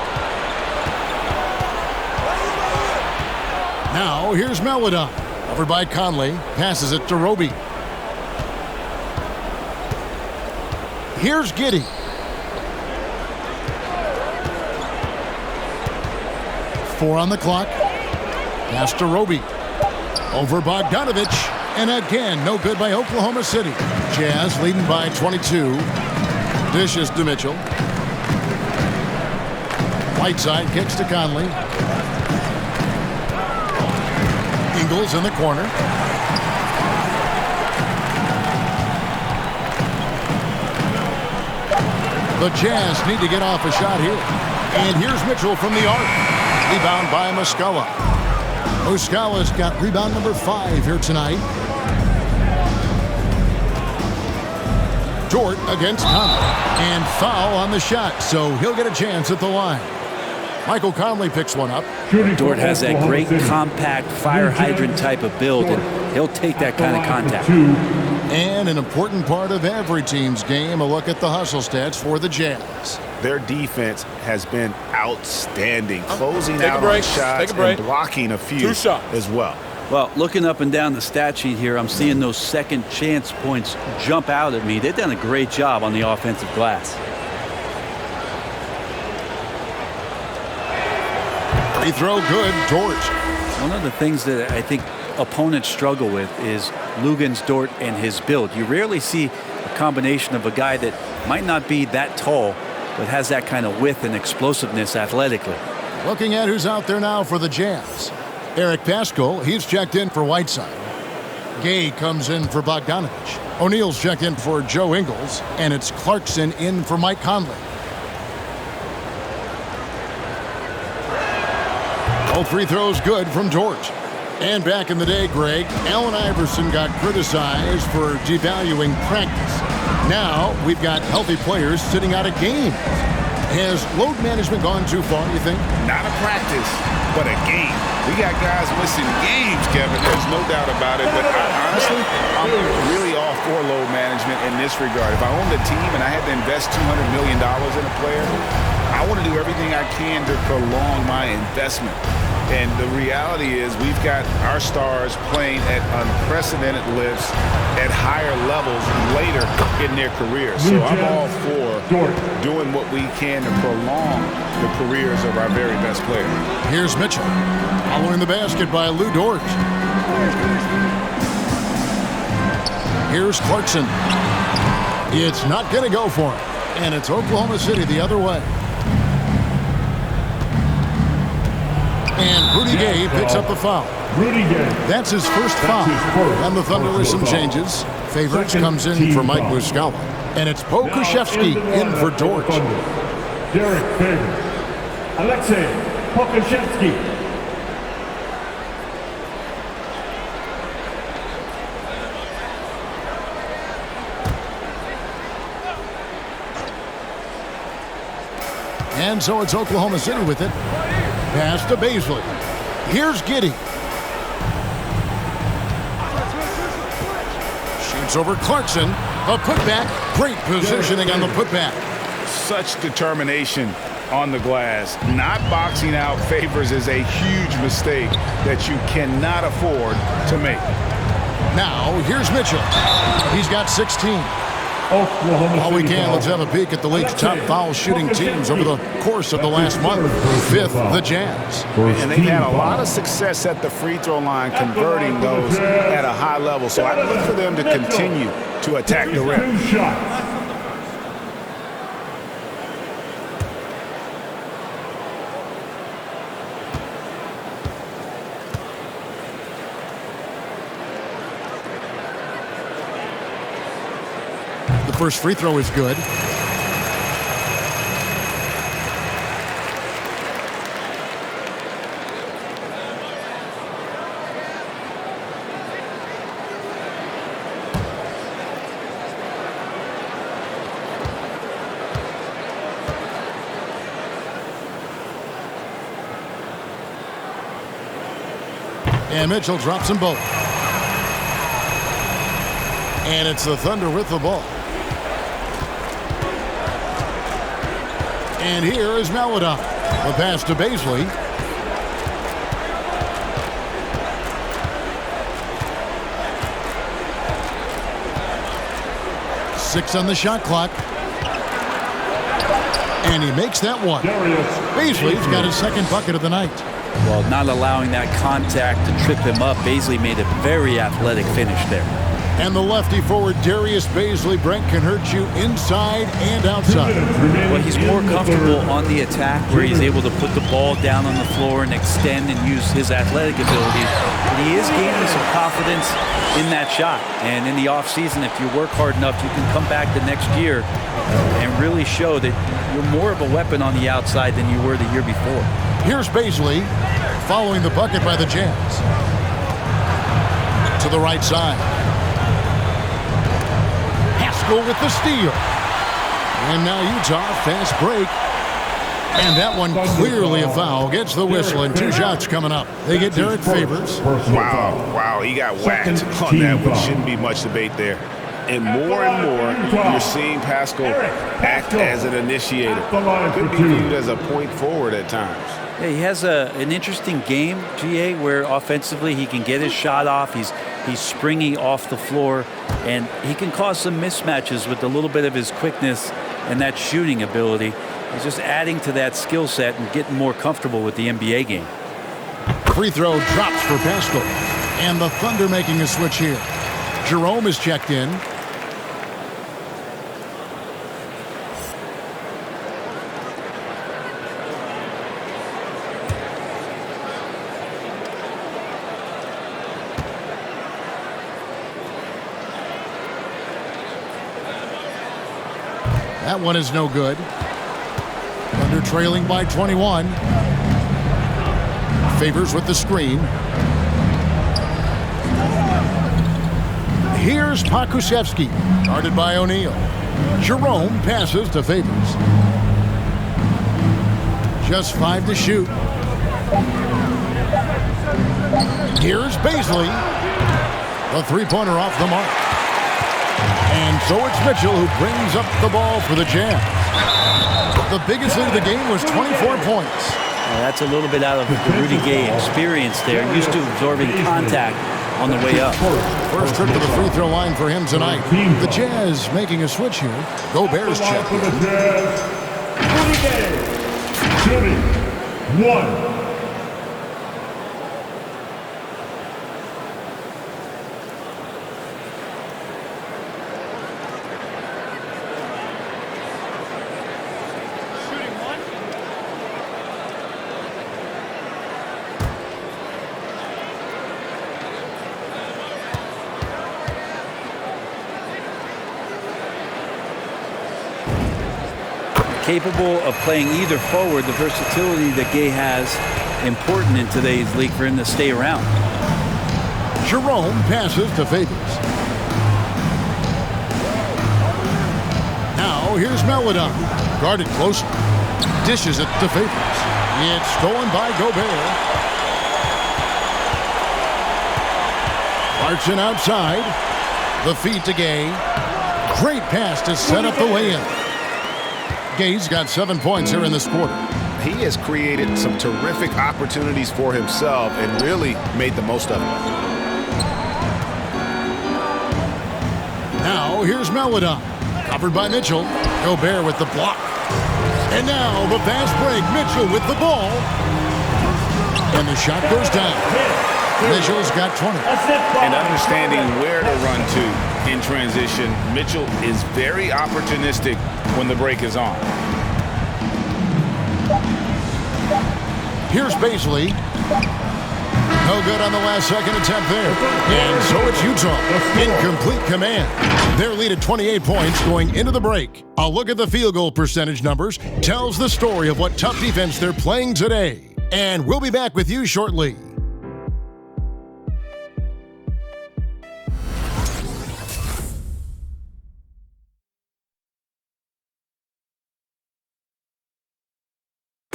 Now here's Melodon. Over by Conley. Passes it to Roby. Here's Giddey. Four on the clock. Pass to Roby. Over Bogdanovic. And again, no good by Oklahoma City. Jazz leading by 22. Dishes to Mitchell. Whiteside kicks to Conley. Ingles in the corner. The Jazz need to get off a shot here. And here's Mitchell from the arc. Rebound by Muscala. Muscala's got rebound number 5 here tonight. Dort against Conley. And foul on the shot, so he'll get a chance at the line. Michael Conley picks one up. Dort has that great compact fire hydrant type of build, and he'll take that kind of contact. And an important part of every team's game, a look at the hustle stats for the Jazz. Their defense has been outstanding, closing out on shots and blocking a few as well. Well, looking up and down the stat sheet here, I'm seeing those second chance points jump out at me. They've done a great job on the offensive glass. Free throw good, Dort. One of the things that I think opponents struggle with is Luguentz Dort and his build. You rarely see a combination of a guy that might not be that tall, but has that kind of width and explosiveness athletically. Looking at who's out there now for the Jazz. Eric Paschal, he's checked in for Whiteside. Gay comes in for Bogdanovic. O'Neal's checked in for Joe Ingles, and it's Clarkson in for Mike Conley. All free throws good from Dort. And back in the day, Greg, Allen Iverson got criticized for devaluing practice. Now we've got healthy players sitting out of games. Has load management gone too far, you think? Not a practice, but a game. We got guys missing games, Kevin. There's no doubt about it. But honestly, I'm really all for load management in this regard. If I owned a team and I had to invest $200 million in a player, I want to do everything I can to prolong my investment. And the reality is we've got our stars playing at unprecedented lifts at higher levels later in their careers. So I'm all for doing what we can to prolong the careers of our very best players. Here's Mitchell. Following the basket by Lou Dort. Here's Clarkson. It's not going to go for him. And it's Oklahoma City the other way. And Rudy Gay picks up the foul. That's his first foul. And the Thunder with some changes. Favors comes in for Mike Muscala. And it's Pokusevski in for Dort. Derek Favors. Alexei Pokusevski. And so it's Oklahoma City with it. Pass to Baisley. Here's Giddey. Shoots over Clarkson. A putback. Great positioning on the putback. Such determination on the glass. Not boxing out Favors is a huge mistake that you cannot afford to make. Now, here's Mitchell. He's got 16. While we can, let's have a peek at the league's top foul shooting teams over the course of the last month. Fifth, the Jazz. And they've had a lot of success at the free throw line, converting those at a high level. So I look for them to continue to attack the rim. First free throw is good. And Mitchell drops them both. And it's the Thunder with the ball. And here is Maladon. The pass to Baisley. Six on the shot clock. And he makes that one. Baisley's got his second bucket of the night. Well, not allowing that contact to trip him up, Baisley made a very athletic finish there. And the lefty forward, Darius Baisley, Brent, can hurt you inside and outside. Well, he's more comfortable on the attack where he's able to put the ball down on the floor and extend and use his athletic abilities. But he is gaining some confidence in that shot. And in the offseason, if you work hard enough, you can come back the next year and really show that you're more of a weapon on the outside than you were the year before. Here's Baisley following the bucket by the Jazz. To the right side. With the steal. And now Utah, fast break. And that one clearly a foul. Gets the whistle and two shots coming up. They get Derek Favors. Wow, he got whacked on that one. Shouldn't be much debate there. And more you're seeing Pascal act as an initiator. Could be viewed as a point forward at times. Yeah, he has an interesting game, GA, where offensively he can get his shot off. He's springy off the floor, and he can cause some mismatches with a little bit of his quickness and that shooting ability. He's just adding to that skill set and getting more comfortable with the NBA game. Free throw drops for Pascal. And the Thunder making a switch here. Jerome is checked in. That one is no good. Thunder trailing by 21. Favors with the screen. Here's Pokusevski, guarded by O'Neal. Jerome passes to Favors. Just 5 to shoot. Here's Baisley. The three-pointer off the mark. And so it's Mitchell who brings up the ball for the Jazz. The biggest lead of the game was 24 points. That's a little bit out of the Rudy Gay experience there. Used to absorbing contact on the way up. First trip to the free throw line for him tonight. The Jazz making a switch here. Go Bears check. Rudy Gay, shooting 1. capable of playing either forward. The versatility that Gay has, important in today's league for him to stay around. Jerome passes to Favors. Now here's Melodon. Guarded closely. Dishes it to Favors. It's stolen by Gobert. Marching outside. The feed to Gay. Great pass to set up the lay-in. Gay's got 7 points here in this quarter. He has created some terrific opportunities for himself and really made the most of it. Now here's Melodon. Covered by Mitchell. Gobert with the block. And now the fast break. Mitchell with the ball. And the shot goes down. Mitchell's got 20. And understanding where to run to in transition, Mitchell is very opportunistic when the break is on. Here's Baisley. No good on the last second attempt there. And so it's Utah in complete command. Their lead at 28 points going into the break. A look at the field goal percentage numbers tells the story of what tough defense they're playing today. And we'll be back with you shortly.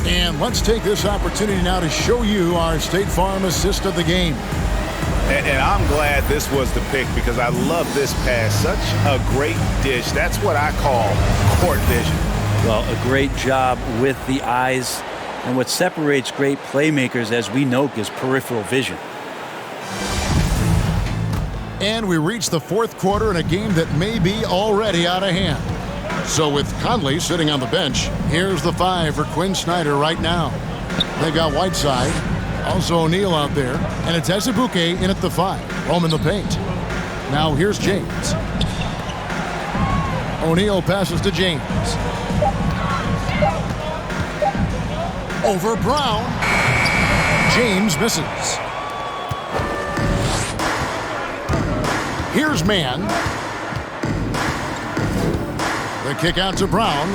And let's take this opportunity now to show you our State Farm assist of the game. And I'm glad this was the pick because I love this pass. Such a great dish. That's what I call court vision. Well, a great job with the eyes. And what separates great playmakers, as we know, is peripheral vision. And we reach the fourth quarter in a game that may be already out of hand. So with Conley sitting on the bench, here's the 5 for Quinn Snyder right now. They've got Whiteside, also O'Neal out there, and it's Ezebuke in at the 5, roaming the paint. Now here's James. O'Neal passes to James. Over Brown. James misses. Here's Mann. The kick out to Brown.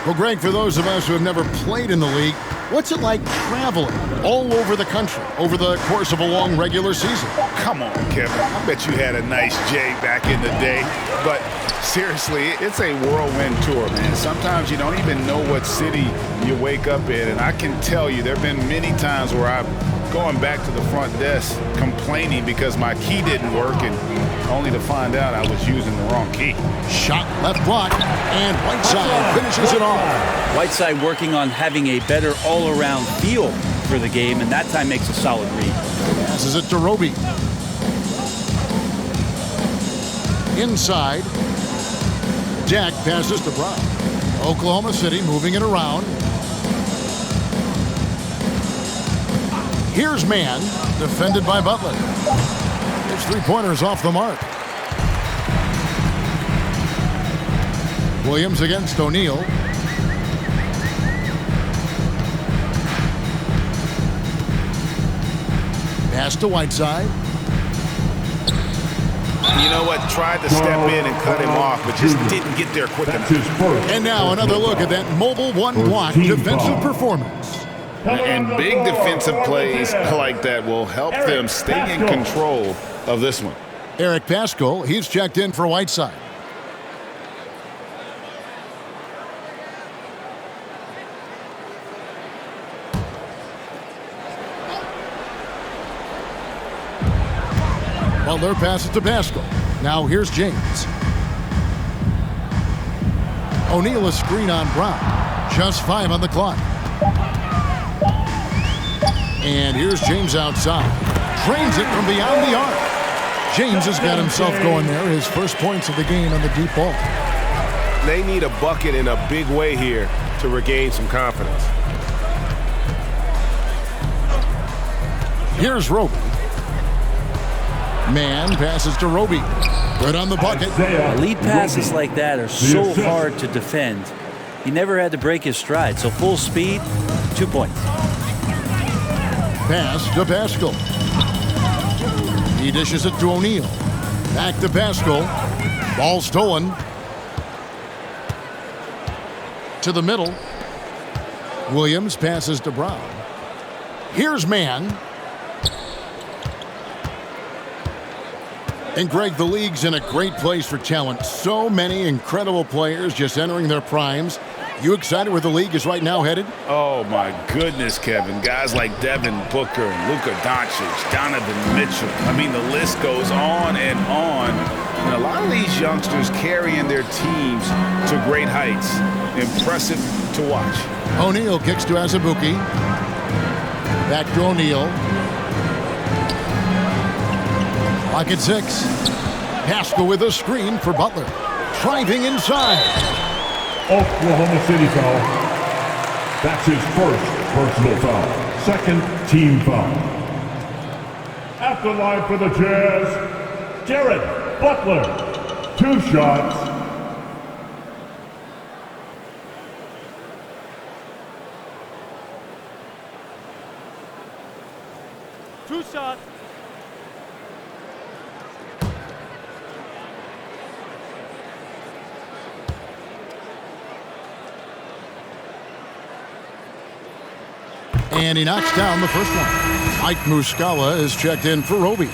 Well, Greg, for those of us who have never played in the league, what's it like traveling all over the country over the course of a long regular season? Come on, Kevin. I bet you had a nice J back in the day. But seriously, it's a whirlwind tour, man. Sometimes you don't even know what city you wake up in. And I can tell you there have been many times where I'm going back to the front desk complaining because my key didn't work, and only to find out I was using the wrong key. Shot left block, and Whiteside finishes it off. Whiteside working on having a better all-around feel for the game, and that time makes a solid read. Passes it to Roby. Inside. Jack passes to Brown. Oklahoma City moving it around. Here's Mann, defended by Butler. His three-pointers off the mark. Williams against O'Neal. Pass to Whiteside. You know what? Tried to step in and cut him off, but just didn't get there quick enough. And now another look at that mobile one-block defensive performance. And big defensive plays like that will help them stay in control of this one. Eric Pascal, he's checked in for Whiteside. Butler passes to Pascal. Now here's James. O'Neal a screen on Brown. Just 5 on the clock. And here's James outside. Drains it from beyond the arc. James has got himself going there. His first points of the game on the deep ball. They need a bucket in a big way here to regain some confidence. Here's Roby. Mann passes to Roby. Good on the bucket. Lead passes like that are so hard to defend. He never had to break his stride. So full speed, 2 points. Pass to Pascal. He dishes it to O'Neal. Back to Pascal. Ball stolen. To the middle. Williams passes to Brown. Here's Mann. And Greg, the league's in a great place for talent. So many incredible players just entering their primes. You excited where the league is right now headed? Oh, my goodness, Kevin. Guys like Devin Booker and Luka Doncic, Donovan Mitchell. I mean, the list goes on and on. And a lot of these youngsters carrying their teams to great heights. Impressive to watch. O'Neal kicks to Azubuike. Back to O'Neal. Lock at 6. Pascal with a screen for Butler. Driving inside. Oklahoma City foul. That's his first personal foul. Second team foul. At the line for the Jazz, Jared Butler. 2 shots. And he knocks down the first one. Mike Muscala is checked in for Roby.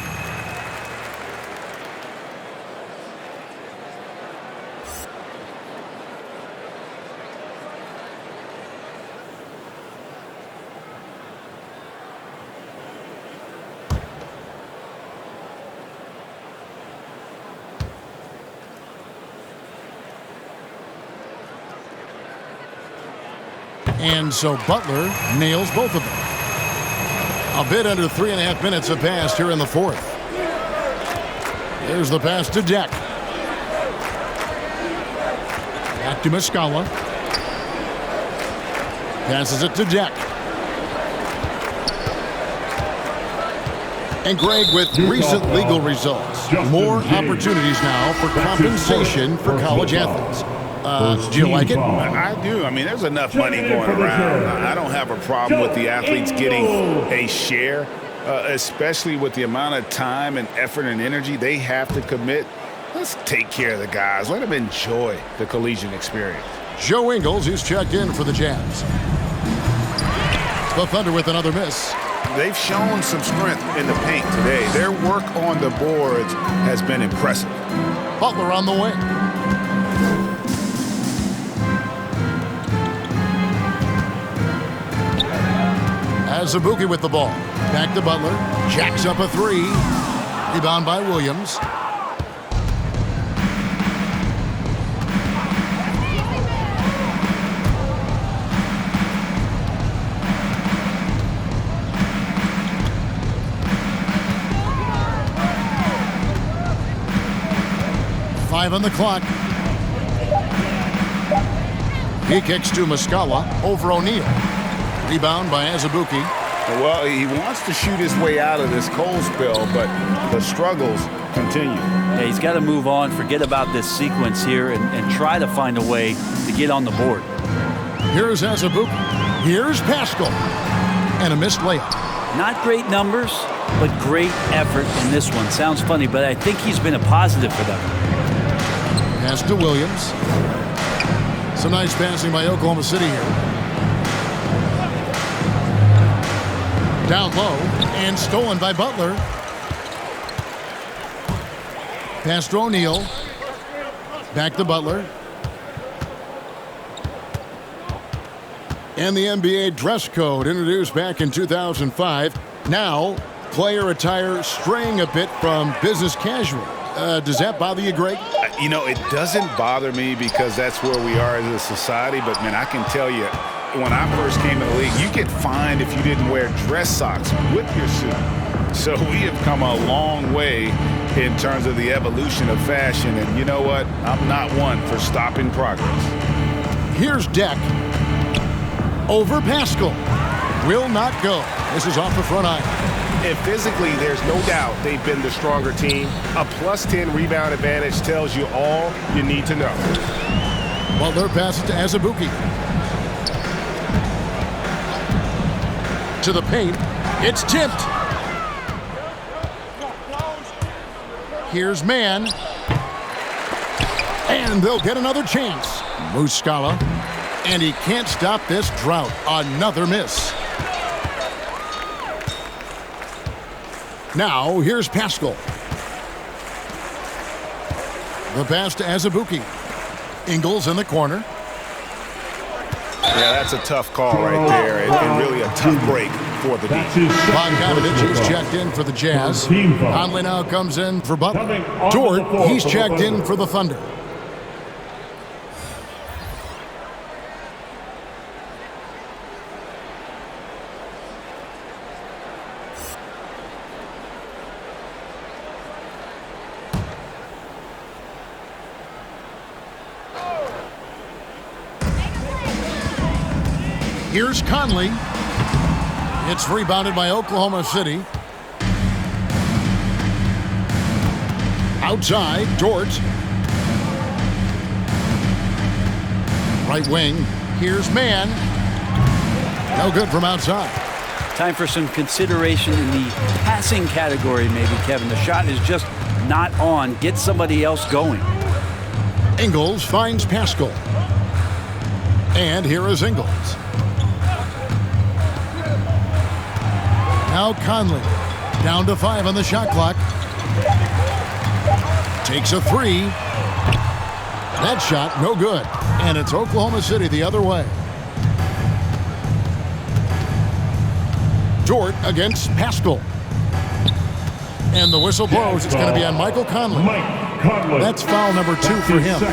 And so Butler nails both of them. A bit under 3.5 minutes have passed here in the fourth. Here's the pass to Deck. Back to Muscala. Passes it to Deck. And Greg, with recent legal results, more opportunities now for compensation for college athletes. Do you like it? I do. I mean, there's enough money going around. I don't have a problem with the athletes getting a share, especially with the amount of time and effort and energy they have to commit. Let's take care of the guys. Let them enjoy the collegiate experience. Joe Ingles is checked in for the Jazz. The Thunder with another miss. They've shown some strength in the paint today. Their work on the boards has been impressive. Butler on the wing. Azubuike with the ball. Back to Butler. Jacks up a 3. Rebound by Williams. Five on the clock. He kicks to Muscala over O'Neal. Rebound by Azubuike. Well, he wants to shoot his way out of this cold spell, but the struggles continue. Yeah, he's got to move on, forget about this sequence here, and try to find a way to get on the board. Here's Azubuike. Here's Pascal. And a missed layup. Not great numbers, but great effort in this one. Sounds funny, but I think he's been a positive for them. Pass to Williams. Some nice passing by Oklahoma City here. Down low and stolen by Butler. Pass to O'Neal. Back to Butler. And the NBA dress code introduced back in 2005. Now, player attire straying a bit from business casual. Does that bother you, Greg? You know, it doesn't bother me because that's where we are as a society. But, man, I can tell you, when I first came in the league, you get fined if you didn't wear dress socks with your suit. So we have come a long way in terms of the evolution of fashion. And you know what? I'm not one for stopping progress. Here's Deck. Over Pascal. Will not go. This is off the front iron. And physically, there's no doubt they've been the stronger team. A +10 rebound advantage tells you all you need to know. Butler passes to Azubuike. To the paint. It's tipped. Here's Mann. And they'll get another chance. Muscala. And he can't stop this drought. Another miss. Now, here's Pascal. The pass to Azubuike. Ingles in the corner. Yeah, that's a tough call right there, and really a tough break for the defense. Bogdanovich is checked in for the Jazz. Conley now comes in for Butler. Dort, he's checked in for the Thunder. Here's Conley. It's rebounded by Oklahoma City. Outside, Dort. Right wing. Here's Mann. No good from outside. Time for some consideration in the passing category, maybe, Kevin. The shot is just not on. Get somebody else going. Ingles finds Pascal. And here is Ingles. Now Conley, down to 5 on the shot clock. Takes a 3. That shot, no good. And it's Oklahoma City the other way. Dort against Pascal. And the whistle blows. It's going to be on Michael Conley. That's foul number 2 for him.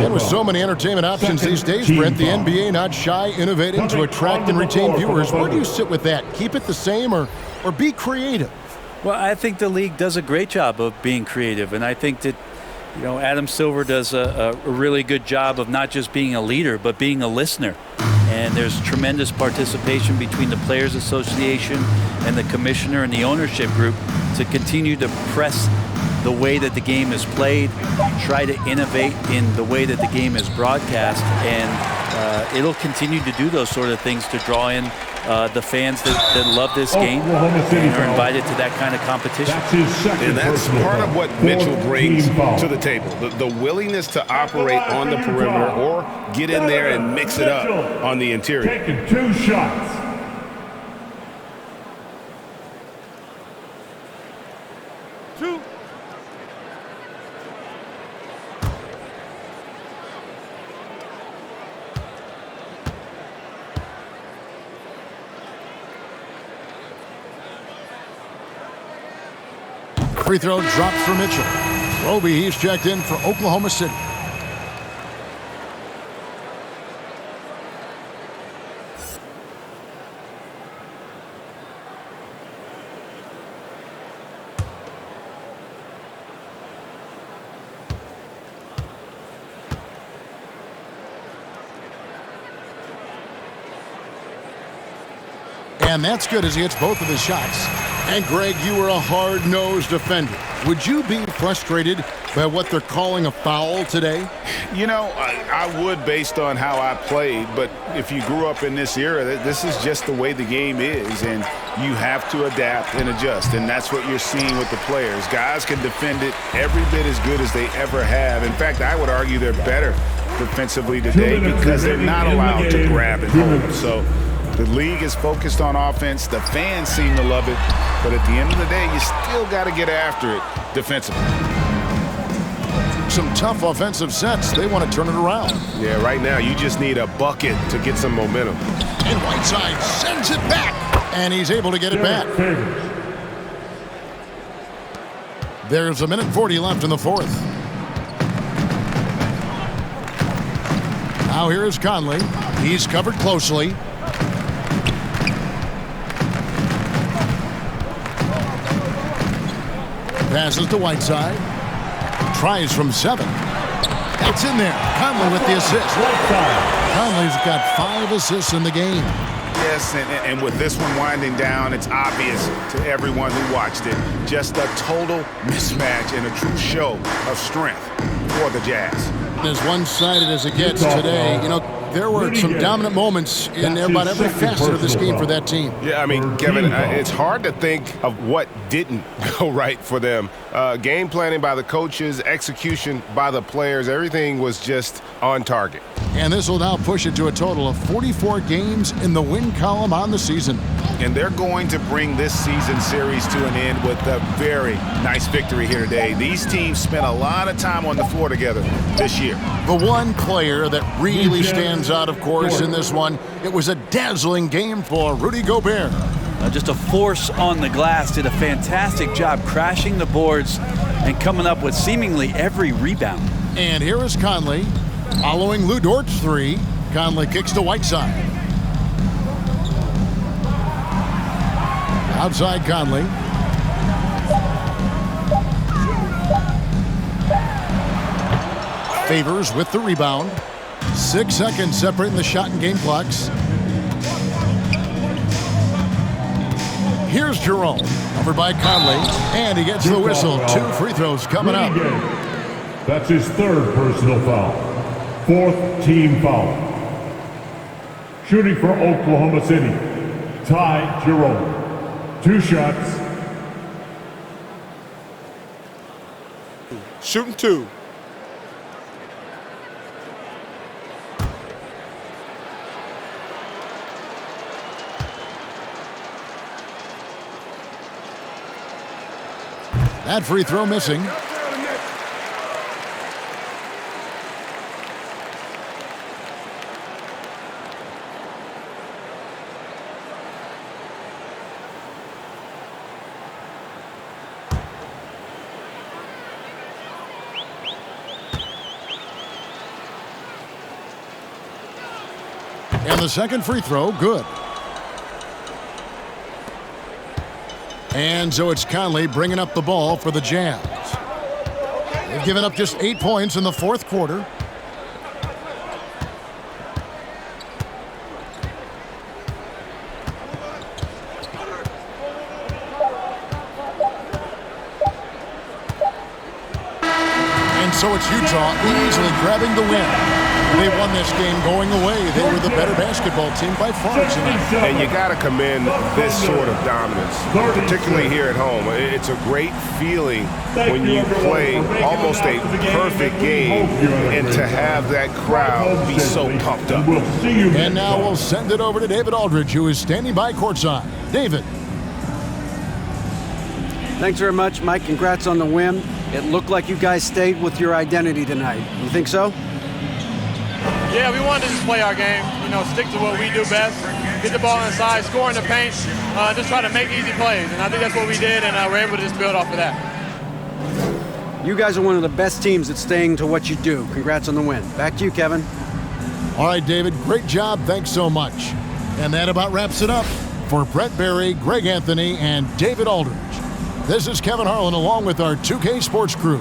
And with so many entertainment options these days, Brent, the NBA not shy, innovating to attract and retain viewers. Where do you sit with that? Keep it the same or be creative? Well, I think the league does a great job of being creative, and I think that, you know, Adam Silver does a really good job of not just being a leader, but being a listener. And there's tremendous participation between the Players Association and the commissioner and the ownership group to continue to press the way that the game is played, try to innovate in the way that the game is broadcast, and it'll continue to do those sort of things to draw in the fans that love this game and are invited to that kind of competition. And that's part of what Mitchell brings to the table, the willingness to operate on the perimeter or get in there and mix it up on the interior. Taking 2 shots. Free throw dropped for Mitchell. Roby, he's checked in for Oklahoma City. And that's good as he hits both of his shots. And Greg, you were a hard-nosed defender. Would you be frustrated by what they're calling a foul today? You know, I would based on how I played, but if you grew up in this era, this is just the way the game is, and you have to adapt and adjust, and that's what you're seeing with the players. Guys can defend it every bit as good as they ever have. In fact, I would argue they're better defensively today because they're not allowed to grab and hold. So the league is focused on offense. The fans seem to love it. But at the end of the day, you still got to get after it defensively. Some tough offensive sets. They want to turn it around. Yeah, right now you just need a bucket to get some momentum. And Whiteside sends it back. And he's able to get it back. There's 1:40 left in the 4th. Now here's Conley. He's covered closely. Passes to Whiteside. Tries from 7. That's in there. Conley with the assist. Conley's got 5 assists in the game. Yes, and with this one winding down, it's obvious to everyone who watched it. Just a total mismatch and a true show of strength for the Jazz. As one-sided as it gets today, you know, there were some dominant moments in about every facet of this game for that team. Yeah, I mean, Kevin, it's hard to think of what didn't go right for them. Game planning by the coaches, execution by the players, everything was just on target. And this will now push it to a total of 44 games in the win column on the season. And they're going to bring this season series to an end with a very nice victory here today. These teams spent a lot of time on the floor together this year. The one player that really stands out, of course, in this one, it was a dazzling game for Rudy Gobert. Just a force on the glass, did a fantastic job crashing the boards and coming up with seemingly every rebound. And here is Conley. Following Lou Dort's three, Conley kicks to Whiteside. Outside Conley. Favors with the rebound. 6 seconds separating the shot and game clocks. Here's Jerome, covered by Conley, and he gets the whistle. 2 free throws coming up. That's his 3rd personal foul. 4th team foul. Shooting for Oklahoma City, Ty Jerome. 2 shots. Shooting 2. That free throw missing. And the second free throw, good. And so it's Conley bringing up the ball for the Jazz. They've given up just 8 points in the 4th quarter. And so it's Utah easily grabbing the win. They won this game going away. They were the better basketball team by far tonight. And you got to commend this sort of dominance, particularly here at home. It's a great feeling when you play almost a perfect game and to have that crowd be so pumped up. And now we'll send it over to David Aldridge, who is standing by courtside. David. Thanks very much, Mike. Congrats on the win. It looked like you guys stayed with your identity tonight. You think so? Yeah, we wanted to just play our game, stick to what we do best, get the ball inside, score in the paint, just try to make easy plays. And I think that's what we did, and we're able to just build off of that. You guys are one of the best teams at staying to what you do. Congrats on the win. Back to you, Kevin. All right, David, great job. Thanks so much. And that about wraps it up. For Brett Barry, Greg Anthony, and David Aldridge, this is Kevin Harlan along with our 2K Sports crew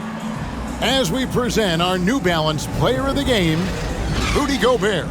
as we present our New Balance Player of the Game, Rudy Gobert.